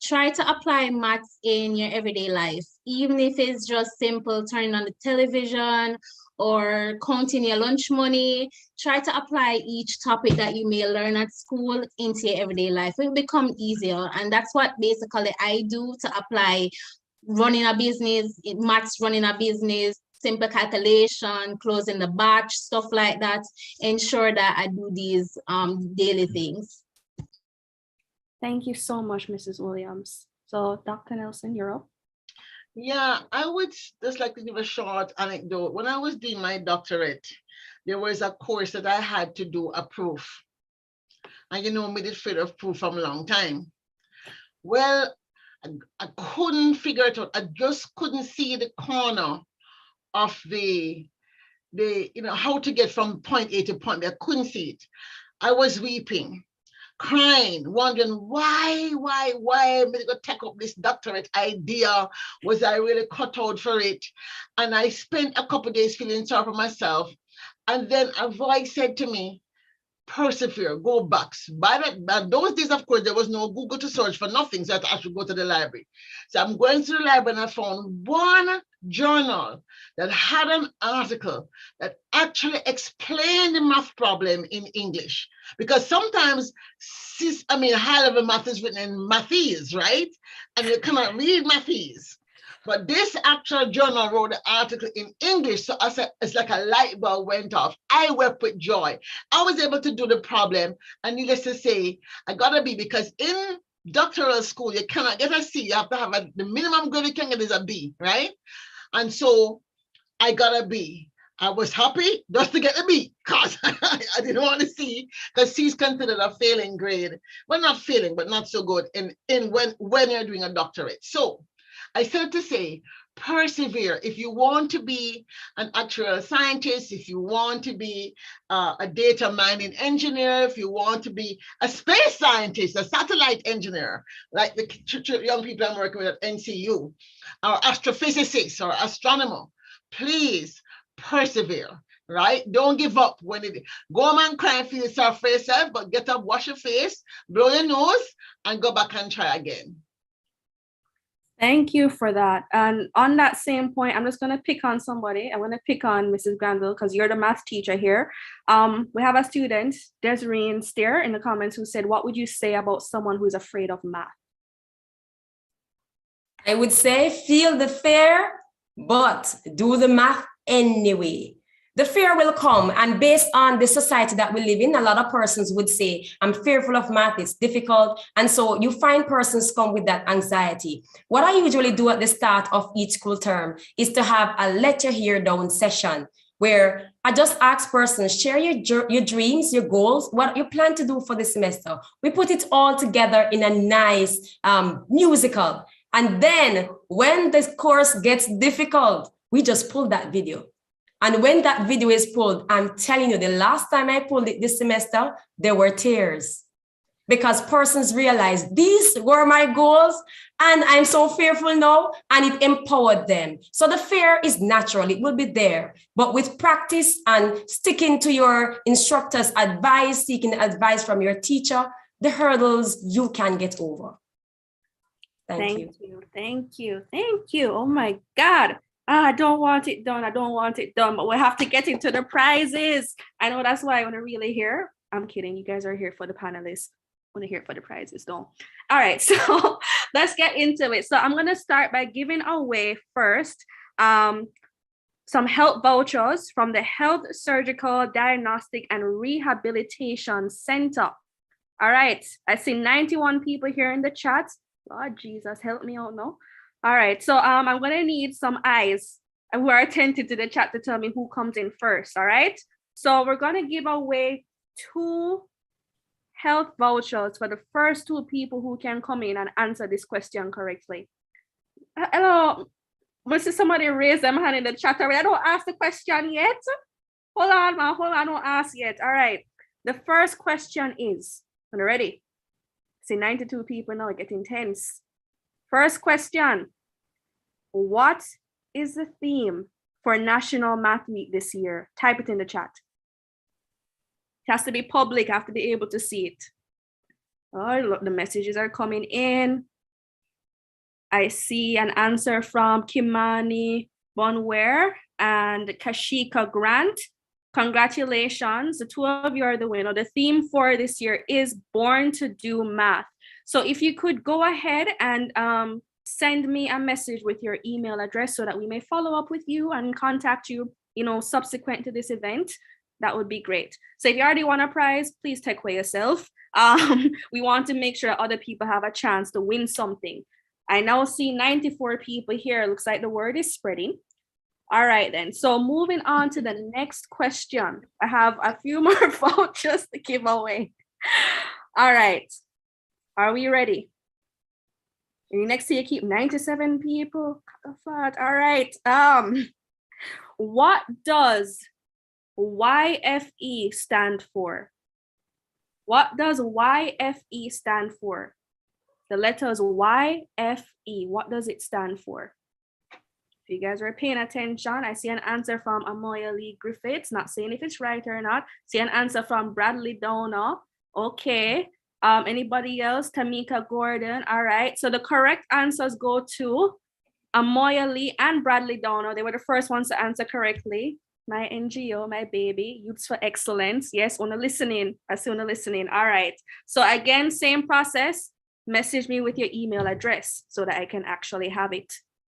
Speaker 1: Try to apply maths in your everyday life, even if it's just simple turning on the television or counting your lunch money. Try to apply each topic that you may learn at school into your everyday life. It will become easier. And that's what basically I do to apply running a business, maths running a business, simple calculation, closing the batch, stuff like that. Ensure that I do these daily things.
Speaker 2: Thank you so much, Mrs. Williams. So Dr. Nelson, you're up.
Speaker 5: Yeah, I would just like to give a short anecdote. When I was doing my doctorate, there was a course that I had to do a proof. And you know, me did fear of proof from a long time. Well, I couldn't figure it out. I just couldn't see the corner of the how to get from point A to point B. I couldn't see it. I was weeping, crying, wondering why am I going to take up this doctorate idea? Was I really cut out for it? And I spent a couple of days feeling sorry for myself. And then a voice said to me, persevere, go back. By those days, of course, there was no Google to search for nothing, so I had to go to the library. So I'm going to the library and I found one journal that had an article that actually explained the math problem in English. Because sometimes, high-level math is written in Mathese, right? And you cannot read Mathese. But this actual journal wrote the article in English, so I said, it's like a light bulb went off. I wept with joy. I was able to do the problem, and needless to say, I got a B, because in doctoral school, you cannot get a C. You have to have the minimum grade you can get is a B, right? And so I got a B. I was happy just to get a B, because I didn't want to C, because C is considered a failing grade. Well, not failing, but not so good in when you're doing a doctorate. So I said to say, persevere. If you want to be an actuarial scientist, if you want to be a data mining engineer, if you want to be a space scientist, a satellite engineer, like the young people I'm working with at NCU, or astrophysicist or astronomer, please persevere. Right? Don't give up when it go on and cry and feel sorry for yourself, but get up, wash your face, blow your nose, and go back and try again.
Speaker 2: Thank you for that. And on that same point, I'm just going to pick on somebody. I'm going to pick on Mrs. Granville, because you're the math teacher here. We have a student, Desiree Steer, in the comments, who said, what would you say about someone who's afraid of math?
Speaker 3: I would say feel the fear, but do the math anyway. The fear will come, and based on the society that we live in, a lot of persons would say, I'm fearful of math, it's difficult. And so you find persons come with that anxiety. What I usually do at the start of each school term is to have a let your hair down session, where I just ask persons, share your dreams, your goals, what you plan to do for the semester. We put it all together in a nice musical. And then when the course gets difficult, we just pull that video. And when that video is pulled, I'm telling you, the last time I pulled it this semester, there were tears, because persons realized these were my goals and I'm so fearful now, and it empowered them. So the fear is natural, it will be there, but with practice and sticking to your instructor's advice, seeking advice from your teacher, the hurdles you can get over. Thank you.
Speaker 2: Oh my God. I don't want it done. But we have to get into the prizes. I know that's why I want to really hear. I'm kidding. You guys are here for the panelists. I want to hear for the prizes, don't. All right, so let's get into it. So I'm going to start by giving away first some health vouchers from the Health Surgical Diagnostic and Rehabilitation Center. All right, I see 91 people here in the chat. Lord Jesus, help me out now. All right, so I'm gonna need some eyes who are attentive to the chat to tell me who comes in first, all right? So we're gonna give away 2 health vouchers for the first 2 people who can come in and answer this question correctly. Hello, must somebody raise their hand in the chat already? I don't ask the question yet. Hold on, ma. Hold on. Don't ask yet. All right. The first question is, are you ready? See, 92 people now getting tense. First question. What is the theme for National Math Week this year? Type it in the chat. It has to be public. I have to be able to see it. Oh, look, the messages are coming in. I see an answer from Kimani Bonware and Kashika Grant. Congratulations, the two of you are the winner. The theme for this year is Born to Do Math. So if you could go ahead and send me a message with your email address so that we may follow up with you and contact you, subsequent to this event, that would be great. So if you already won a prize, please take away yourself. We want to make sure other people have a chance to win something. I now see 94 people here. Looks like the word is spreading. All right, then. So moving on to the next question. I have a few more vouchers to give away. All right. Are we ready? Next year, keep 97 people. All right. What does YFE stand for? What does YFE stand for? The letters YFE. What does it stand for? If you guys were paying attention, I see an answer from Amoya Lee Griffiths, not saying if it's right or not. See an answer from Bradley Downer. Okay. Anybody else? Tamika Gordon. All right. So the correct answers go to Amoya Lee and Bradley Downer. They were the first ones to answer correctly. My NGO, my baby, Youths for Excellence. Yes, wanna listening. I see wanna listening. All right. So again, same process. Message me with your email address so that I can actually have it,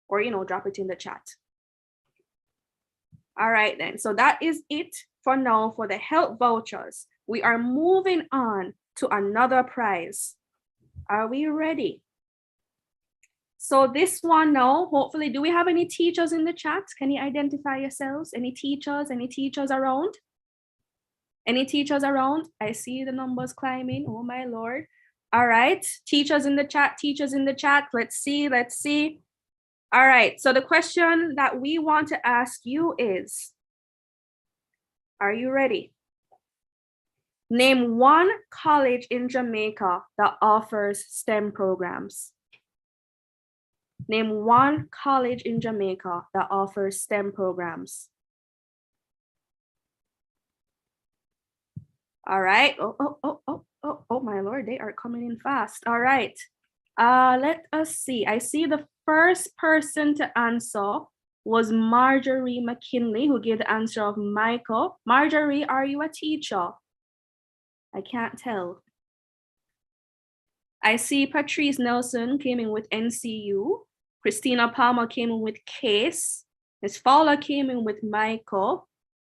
Speaker 2: or drop it in the chat. All right then. So that is it for now for the help vouchers. We are moving on to another prize. Are we ready? So this one now, hopefully, do we have any teachers in the chat? Can you identify yourselves? Any teachers around? Any teachers around? I see the numbers climbing. Oh my Lord. All right, teachers in the chat. Let's see. All right, so the question that we want to ask you is, are you ready? Name one college in Jamaica that offers STEM programs. Name one college in Jamaica that offers STEM programs. All right. Oh, my Lord, they are coming in fast. All right. Let us see. I see the first person to answer was Marjorie McKinley, who gave the answer of Michael. Marjorie, are you a teacher? I can't tell. I see Patrice Nelson came in with NCU. Christina Palmer came in with Case. Ms. Fowler came in with Michael.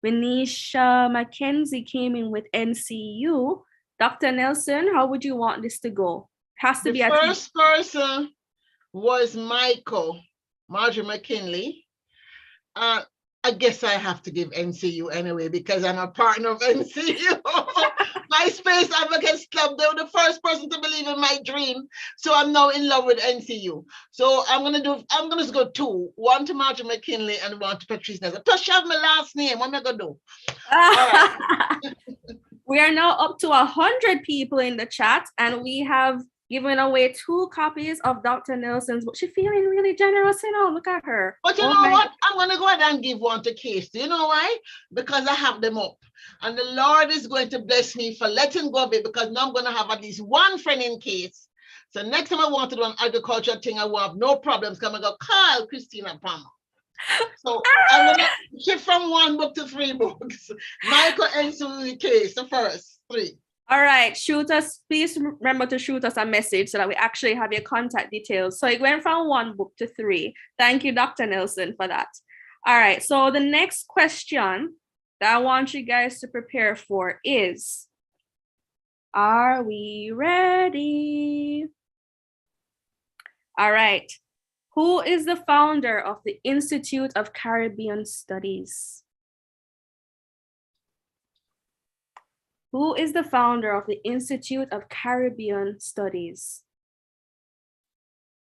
Speaker 2: Venetia Mackenzie came in with NCU. Dr. Nelson, how would you want this to go? It has to be
Speaker 5: the first person was Marjorie McKinley. I guess I have to give NCU anyway because I'm a partner of NCU. My Space Advocates Club, they were the first person to believe in my dream. So I'm now in love with NCU. So I'm gonna go two. One to Marjorie McKinley and one to Patrice Nelson. Plus you have my last name. What am I gonna do? All right.
Speaker 2: We are now up to 100 people in the chat, and we have given away 2 copies of Dr. Nelson's book. She's feeling really generous, Look at her.
Speaker 5: But you know what? I'm going to go ahead and give one to Case. Do you know why? Because I have them up. And the Lord is going to bless me for letting go of it, because now I'm going to have at least one friend in Case. So next time I want to do an agriculture thing, I will have no problems. Come and go, call Christina Palmer. So I'm going to shift from 1 book to 3 books. Michael and Susie Case, the first 3.
Speaker 2: All right, please remember to shoot us a message so that we actually have your contact details. So it went from 1 book to 3. Thank you, Dr. Nelson, for that. All right, so the next question that I want you guys to prepare for is, are we ready? All right, who is the founder of the Institute of Caribbean Studies? Who is the founder of the Institute of Caribbean Studies?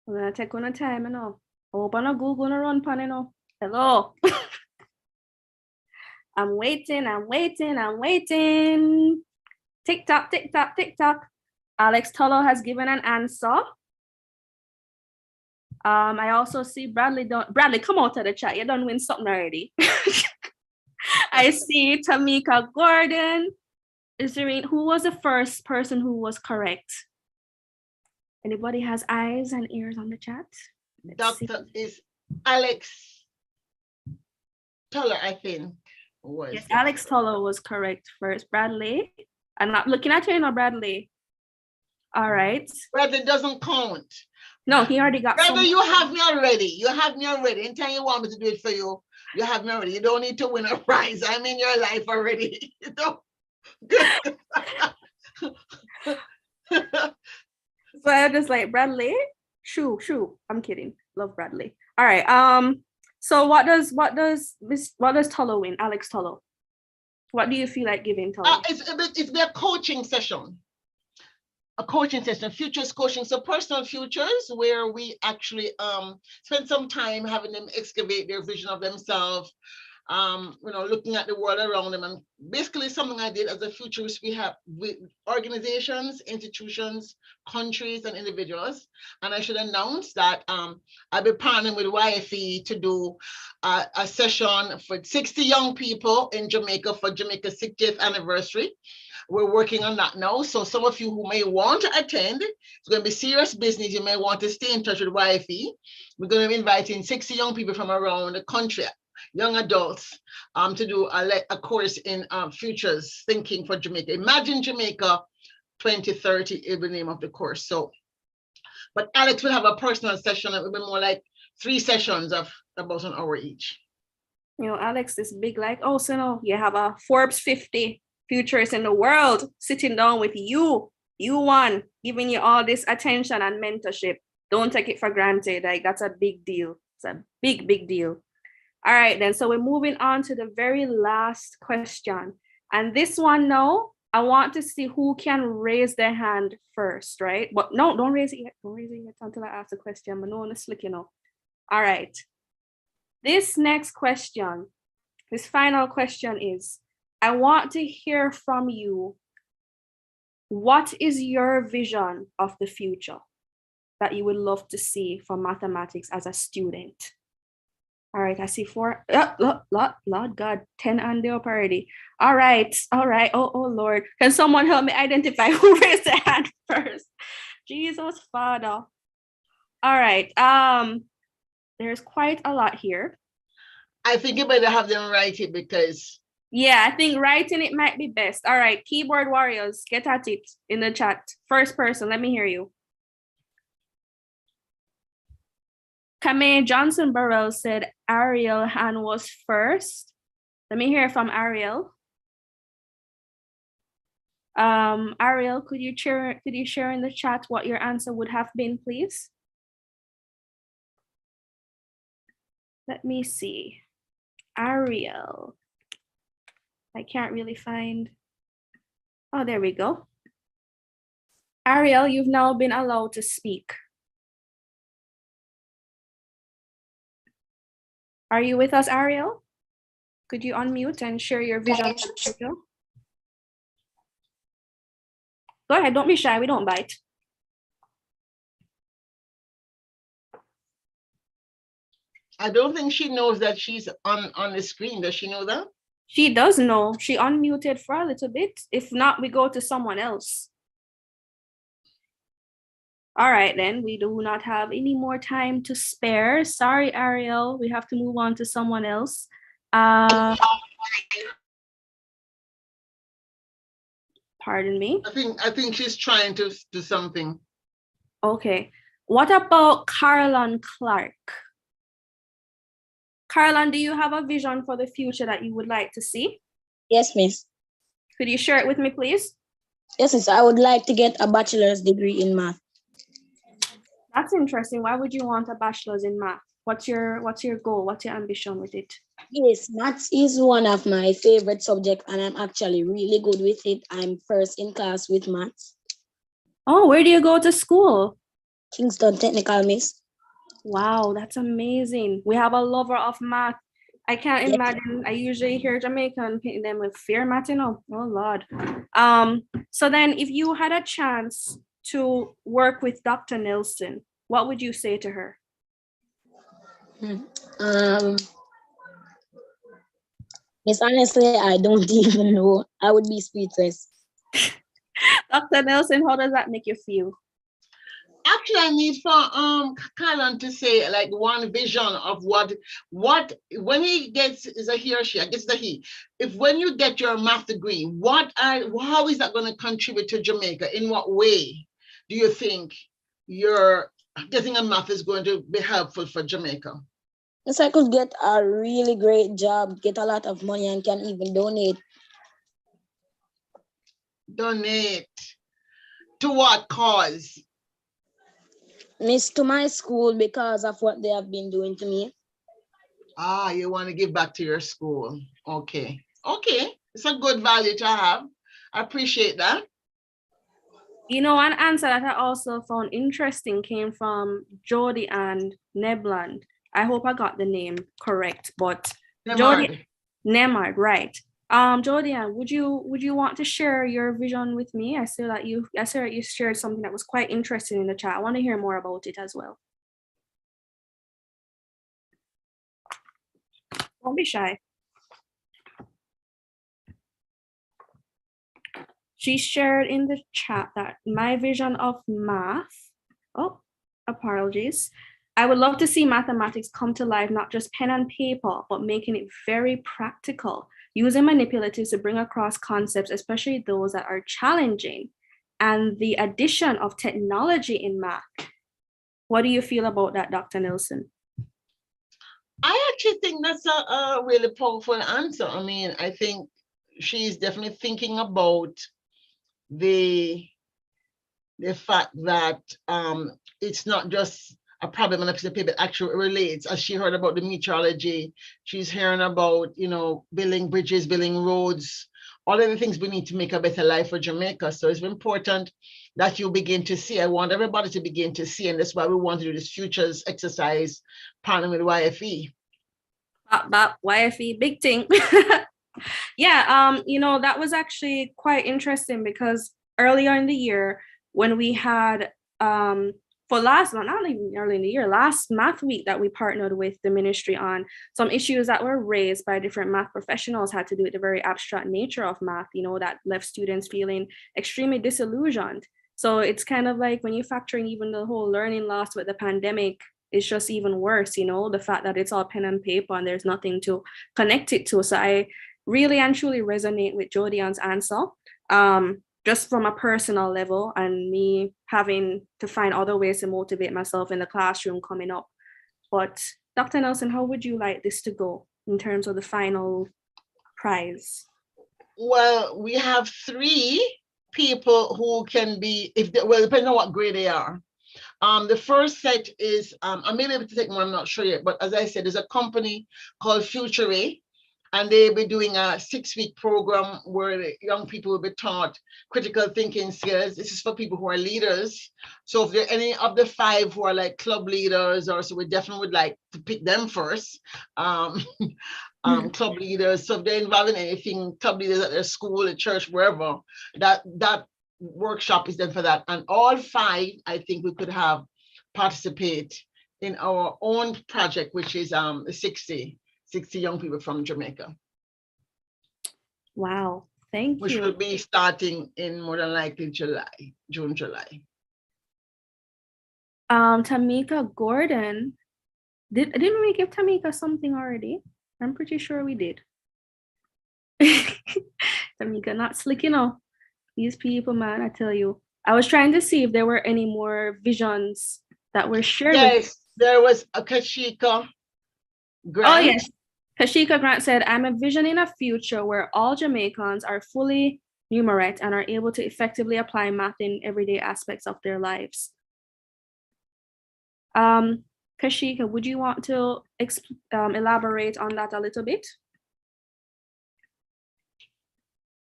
Speaker 2: I'm gonna take on a time now. Open a Google and run pan. Hello. I'm waiting. Tick tock, tick tock, tick tock. Alex Tolo has given an answer. I also see Bradley. Bradley, come out of the chat. You done win something already. I see Tamika Gordon. Who was the first person who was correct? Anybody has eyes and ears on the chat?
Speaker 5: Doctor is Alex Toller, I think.
Speaker 2: Yes, Alex Toller was correct first. Bradley, I'm not looking at you, Bradley. All right.
Speaker 5: Bradley doesn't count.
Speaker 2: No, he already got.
Speaker 5: Bradley, you have me already. You have me already. Anytime you want me to do it for you, you have me already. You don't need to win a prize. I'm in your life already. You know.
Speaker 2: So I just like Bradley. Shoo. I'm kidding. Love Bradley. All right. So what does Tolo win? Alex Tolo. What do you feel like giving Tolo?
Speaker 5: It's a coaching session. A coaching session, futures coaching. So personal futures, where we actually spend some time having them excavate their vision of themselves. Looking at the world around them, and basically something I did as a futurist. We have with organizations, institutions, countries, and individuals. And I should announce that I'll be partnering with YFE to do a session for 60 young people in Jamaica for Jamaica's 60th anniversary. We're working on that now. So some of you who may want to attend, it's going to be serious business. You may want to stay in touch with YFE. We're going to be inviting 60 young people from around the country, young adults, to do a course in futures thinking for Jamaica. Imagine Jamaica 2030 is the name of the course. So, but Alex will have a personal session. It will be more like 3 sessions of about an hour each.
Speaker 2: Alex is big like, you have a Forbes 50 futurists in the world sitting down with you one, giving you all this attention and mentorship. Don't take it for granted. Like, that's a big deal. It's a big deal. All right, then. So we're moving on to the very last question. And this one now, I want to see who can raise their hand first, right? But no, don't raise it yet. Don't raise it yet until I ask the question. But no one is slick, All right. This next question, this final question is, I want to hear from you. What is your vision of the future that you would love to see for mathematics as a student? All right, I see 4. Lord God, 10 and up already. All right. Oh Lord, can someone help me identify who raised their hand first? Jesus, Father. All right. There's quite a lot here.
Speaker 5: I think you better have them write it because.
Speaker 2: Yeah, I think writing it might be best. All right, keyboard warriors, get at it in the chat. First person, let me hear you. Kame Johnson Burrell said Ariel Han was first. Let me hear from Ariel. Ariel, could you share in the chat what your answer would have been, please? Let me see. Ariel. I can't really find. Oh, there we go. Ariel, you've now been allowed to speak. Are you with us, Ariel? Could you unmute and share your vision? Go ahead, don't be shy, we don't bite.
Speaker 5: I don't think she knows that she's on the screen. Does she know that?
Speaker 2: She does know. She unmuted for a little bit. If not, we go to someone else. All right, then. We do not have any more time to spare. Sorry, Ariel. We have to move on to someone else. Pardon me.
Speaker 5: I think she's trying to do something.
Speaker 2: Okay. What about Carolyn Clark? Carolyn, do you have a vision for the future that you would like to see?
Speaker 6: Yes, miss.
Speaker 2: Could you share it with me, please?
Speaker 6: Yes, miss. I would like to get a bachelor's degree in math.
Speaker 2: That's interesting. Why would you want a bachelor's in math? What's your goal? What's your ambition with it?
Speaker 6: Yes, maths is one of my favorite subjects, and I'm actually really good with it. I'm first in class with maths.
Speaker 2: Oh, where do you go to school?
Speaker 6: Kingston Technical, miss.
Speaker 2: Wow, that's amazing. We have a lover of math I can't
Speaker 6: Yes.
Speaker 2: imagine. I usually hear Jamaican painting them with fear, Martino. Oh Lord. So then if you had a chance to work with Dr. Nelson, what would you say to her?
Speaker 6: Um, Miss, honestly, I don't even know. I would be speechless.
Speaker 2: Dr. Nelson, how does that make you feel?
Speaker 5: Actually, I need for Kylan to say like one vision of what when he gets, is a he or she, I guess it's a he. If when you get your math degree, how is that going to contribute to Jamaica? In what way do you think your getting a math is going to be helpful for Jamaica?
Speaker 6: Yes, I could get a really great job, get a lot of money, and can even donate.
Speaker 5: Donate to what cause?
Speaker 6: Miss, to my school because of what they have been doing to me.
Speaker 5: Ah, you want to give back to your school. Okay. Okay. It's a good value to have. I appreciate that.
Speaker 2: You know, one answer that I also found interesting came from Jody and Nebland. I hope I got the name correct, but Jody Nemard, right. Jody, would you want to share your vision with me? I saw that you shared something that was quite interesting in the chat. I want to hear more about it as well. Don't be shy. She shared in the chat that my vision of math, oh, apologies. I would love to see mathematics come to life, not just pen and paper, but making it very practical, using manipulatives to bring across concepts, especially those that are challenging, and the addition of technology in math. What do you feel about that, Dr. Nelson?
Speaker 5: I actually think that's a really powerful answer. I mean, I think she's definitely thinking about the fact that it's not just a problem on a piece of paper, it actually relates. As she heard about the meteorology, she's hearing about, you know, building bridges, building roads, all of the things we need to make a better life for Jamaica. So it's important that you begin to see. I want everybody to begin to see, and that's why we want to do this futures exercise, partnering with YFE.
Speaker 2: YFE, big thing. Yeah, you know, that was actually quite interesting because earlier in the year when we had last math week that we partnered with the ministry on some issues that were raised by different math professionals had to do with the very abstract nature of math, you know, that left students feeling extremely disillusioned. So it's kind of like when you factor in even the whole learning loss with the pandemic, it's just even worse, you know, the fact that it's all pen and paper and there's nothing to connect it to. So I really and truly resonate with Jodian's answer, just from a personal level and me having to find other ways to motivate myself in the classroom coming up. But Dr. Nelson, how would you like this to go in terms of the final prize? Well,
Speaker 5: we have 3 people who can be, depending on what grade they are. The first set is, I may be able to take more, I'm not sure yet, but as I said, there's a company called Future A, and they'll be doing a 6-week program where the young people will be taught critical thinking skills. This is for people who are leaders. So if there are any of the 5 who are like club leaders, or so we definitely would like to pick them first. Club leaders. So if they're involved in anything, club leaders at their school, at church, wherever, that workshop is done for that. And all 5, I think we could have participate in our own project, which is 60 young people from Jamaica.
Speaker 2: Wow, thank you.
Speaker 5: Which will be starting in more than likely June, July.
Speaker 2: Tamika Gordon, didn't we give Tamika something already? I'm pretty sure we did. Tamika, not slick, you know. These people, man, I tell you. I was trying to see if there were any more visions that were shared.
Speaker 5: Yes, there was a Kashika Grant.
Speaker 2: Oh, yes. Kashika Grant said, I'm envisioning a future where all Jamaicans are fully numerate and are able to effectively apply math in everyday aspects of their lives. Kashika, would you want to elaborate on that a little bit?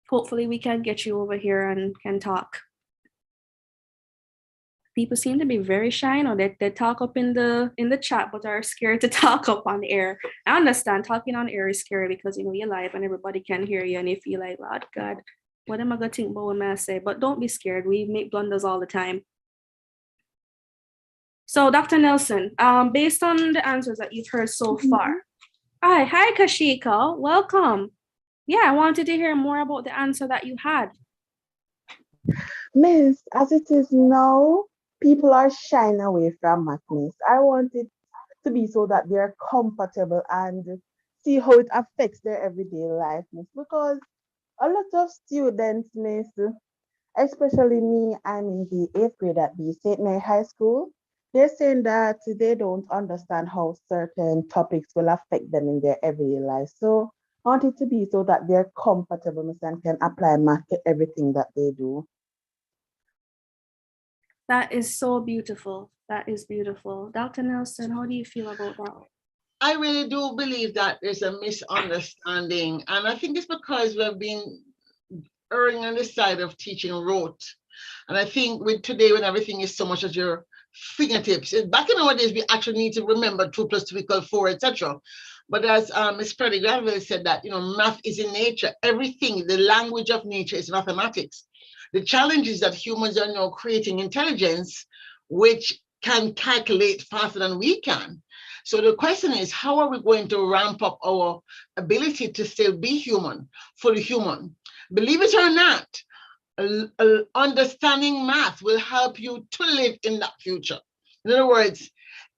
Speaker 2: Hopefully we can get you over here and can talk. people seem to be very shy. Or they talk up in the chat, but are scared to talk up on the air. I understand talking on air is scary because you're live and everybody can hear you, and you feel like, Lord God, what am I gonna think about what I say? But don't be scared. We make blunders all the time. So, Dr. Nelson, based on the answers that you've heard so far, hi Kashika, welcome. Yeah, I wanted to hear more about the answer that you had.
Speaker 7: Miss, as it is now, people are shying away from math, Miss. I want it to be so that they're comfortable and see how it affects their everyday life, Miss. Because a lot of students, Miss, especially me, I'm in the 8th grade at the St. Mary High School. They're saying that they don't understand how certain topics will affect them in their everyday life. So I want it to be so that they're comfortable, Miss, and can apply math to everything that they do.
Speaker 2: That is so beautiful. That is beautiful. Dr. Nelson, how do you feel about that?
Speaker 5: I really do believe that there's a misunderstanding. And I think it's because we've been erring on the side of teaching rote. And I think with today, when everything is so much at your fingertips, back in our days, we actually need to remember 2 + 2 = 4, etc. But as Ms. Granville said that, math is in nature. Everything, the language of nature is mathematics. The challenge is that humans are now creating intelligence which can calculate faster than we can. So the question is, how are we going to ramp up our ability to still be human, fully human? Believe it or not, understanding math will help you to live in that future. In other words,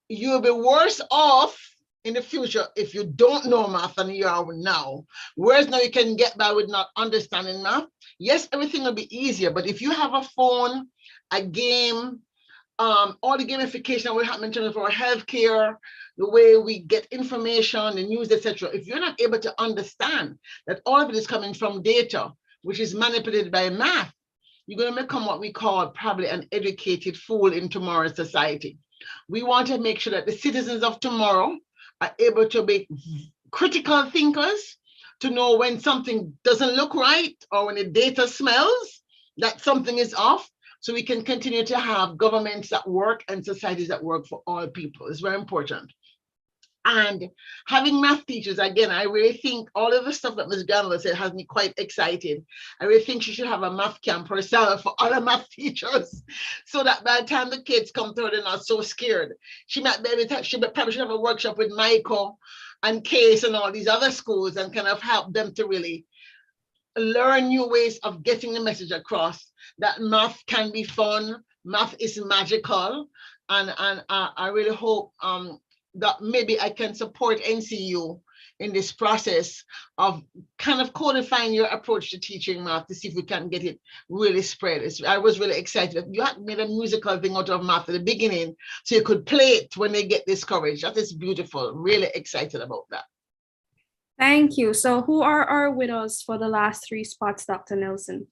Speaker 5: you'll be worse off in the future if you don't know math than you are now. Whereas now you can get by with not understanding math. Yes, everything will be easier, but if you have a phone, a game, all the gamification will happen in terms of our healthcare, the way we get information, the news, etc. If you're not able to understand that all of it is coming from data, which is manipulated by math, you're going to become what we call probably an educated fool in tomorrow's society. We want to make sure that the citizens of tomorrow are able to be critical thinkers, to know when something doesn't look right or when the data smells that something is off, so we can continue to have governments that work and societies that work for all people. It's very important. And having math teachers, again, I really think all of the stuff that Ms. Granville said has me quite excited. I really think she should have a math camp herself for other math teachers, so that by the time the kids come to her, they're not so scared. She might be able to, she probably should have a workshop with Michael and Case and all these other schools and kind of help them to really learn new ways of getting the message across that math can be fun, math is magical, and I really hope that maybe I can support NCU in this process of kind of codifying your approach to teaching math to see if we can get it really spread. I was really excited. You had made a musical thing out of math at the beginning, so you could play it when they get discouraged. That is beautiful. Really excited about that.
Speaker 2: Thank you. So who are our winners for the last 3 spots, Dr. Nelson?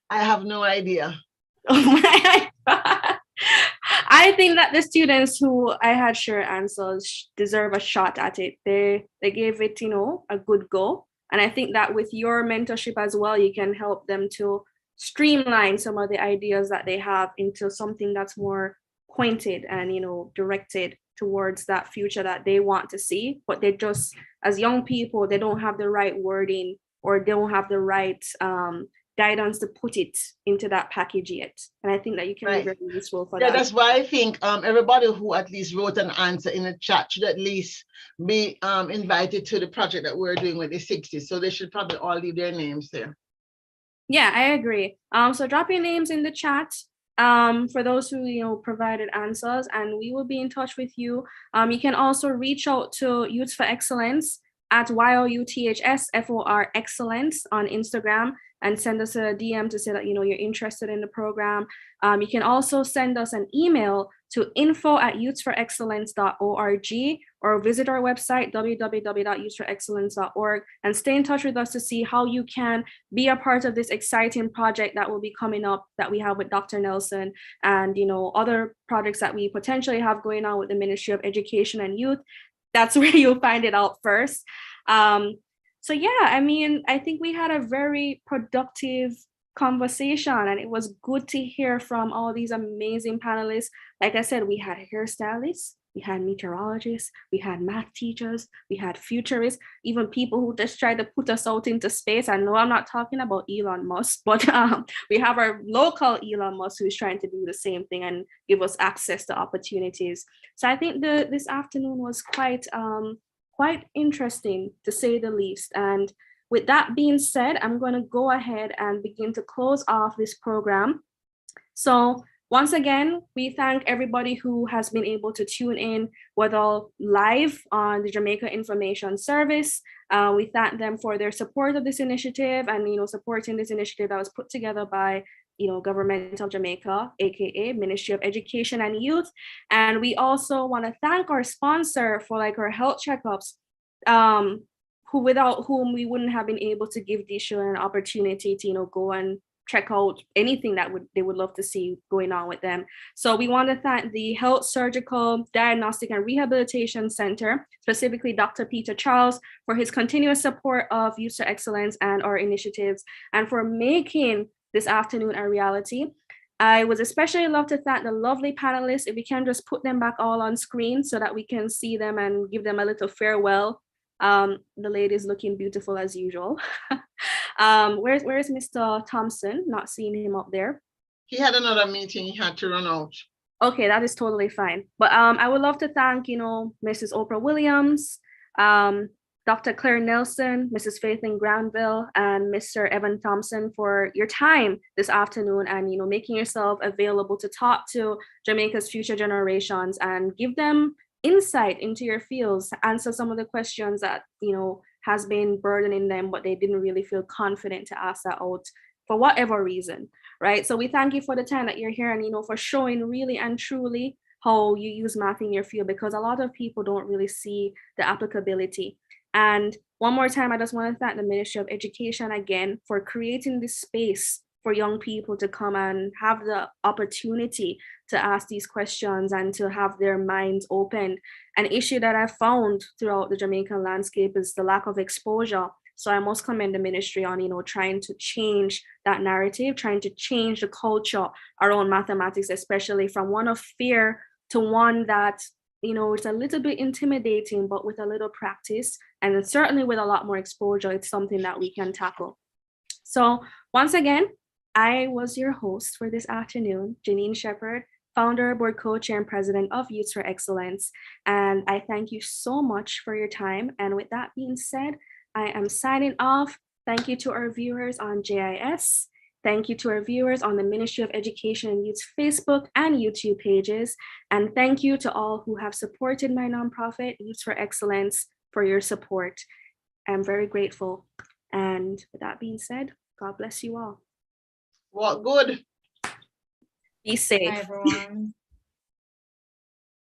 Speaker 5: I have no idea.
Speaker 2: Oh my God. I think that the students who I had sure answers deserve a shot at it. They gave it, a good go. And I think that with your mentorship as well, you can help them to streamline some of the ideas that they have into something that's more pointed and, directed towards that future that they want to see. But they just, as young people, they don't have the right wording or they don't have the right guidance to put it into that package yet. And I think that you can be very useful for that.
Speaker 5: That's why I think everybody who at least wrote an answer in the chat should at least be invited to the project that we're doing with the 60s. So they should probably all leave their names there.
Speaker 2: Yeah, I agree. So drop your names in the chat for those who provided answers, and we will be in touch with you. You can also reach out to Youth for Excellence at YOUTHSFOR Excellence on Instagram and send us a DM to say that you're interested in the program. You can also send us an email to info@youthforexcellence.org or visit our website www.youthforexcellence.org and stay in touch with us to see how you can be a part of this exciting project that will be coming up that we have with Dr. Nelson and other projects that we potentially have going on with the Ministry of Education and Youth. That's where you'll find it out first. So yeah, I think we had a very productive conversation, and it was good to hear from all these amazing panelists. Like I said, we had hairstylists, we had meteorologists, we had math teachers, we had futurists, even people who just tried to put us out into space. I know I'm not talking about Elon Musk, but we have our local Elon Musk who's trying to do the same thing and give us access to opportunities. So I think this afternoon was quite interesting, to say the least. And with that being said, I'm going to go ahead and begin to close off this program. So once again, we thank everybody who has been able to tune in, whether live on the Jamaica Information Service. We thank them for their support of this initiative and, supporting this initiative that was put together by, Government of Jamaica, aka Ministry of Education and Youth. And we also want to thank our sponsor for our health checkups, without whom we wouldn't have been able to give these children an opportunity to, go and check out anything that they would love to see going on with them. So we want to thank the Health Surgical Diagnostic and Rehabilitation Center, specifically Dr. Peter Charles, for his continuous support of Youth for Excellence and our initiatives, and for making this afternoon a reality. I would especially love to thank the lovely panelists. If we can just put them back all on screen so that we can see them and give them a little farewell. The ladies looking beautiful as usual. Where's Mr. Thompson? Not seeing him up there.
Speaker 5: He had another meeting, he had to run out.
Speaker 2: Okay, that is totally fine. But I would love to thank, Mrs. Oprah Williams, Dr. Claire Nelson, Mrs. Faithlin Granville, and Mr. Evan Thompson for your time this afternoon and, making yourself available to talk to Jamaica's future generations and give them insight into your fields, answer some of the questions that, has been burdening them, but they didn't really feel confident to ask that out for whatever reason, right? So we thank you for the time that you're here and, for showing really and truly how you use math in your field, because a lot of people don't really see the applicability. And one more time, I just want to thank the Ministry of Education again for creating this space for young people to come and have the opportunity to ask these questions and to have their minds opened. An issue that I found throughout the Jamaican landscape is the lack of exposure. So I must commend the ministry on, trying to change that narrative, trying to change the culture around mathematics, especially from one of fear to one that, it's a little bit intimidating, but with a little practice and certainly with a lot more exposure, it's something that we can tackle. So once again, I was your host for this afternoon, Janine Shepherd, founder, board co-chair, and president of Youth for Excellence. And I thank you so much for your time. And with that being said, I am signing off. Thank you to our viewers on JIS. Thank you to our viewers on the Ministry of Education and Youth's Facebook and YouTube pages. And thank you to all who have supported my nonprofit, Youth for Excellence, for your support. I'm very grateful. And with that being said, God bless you all.
Speaker 5: What good?
Speaker 2: Be safe.
Speaker 1: Bye, everyone.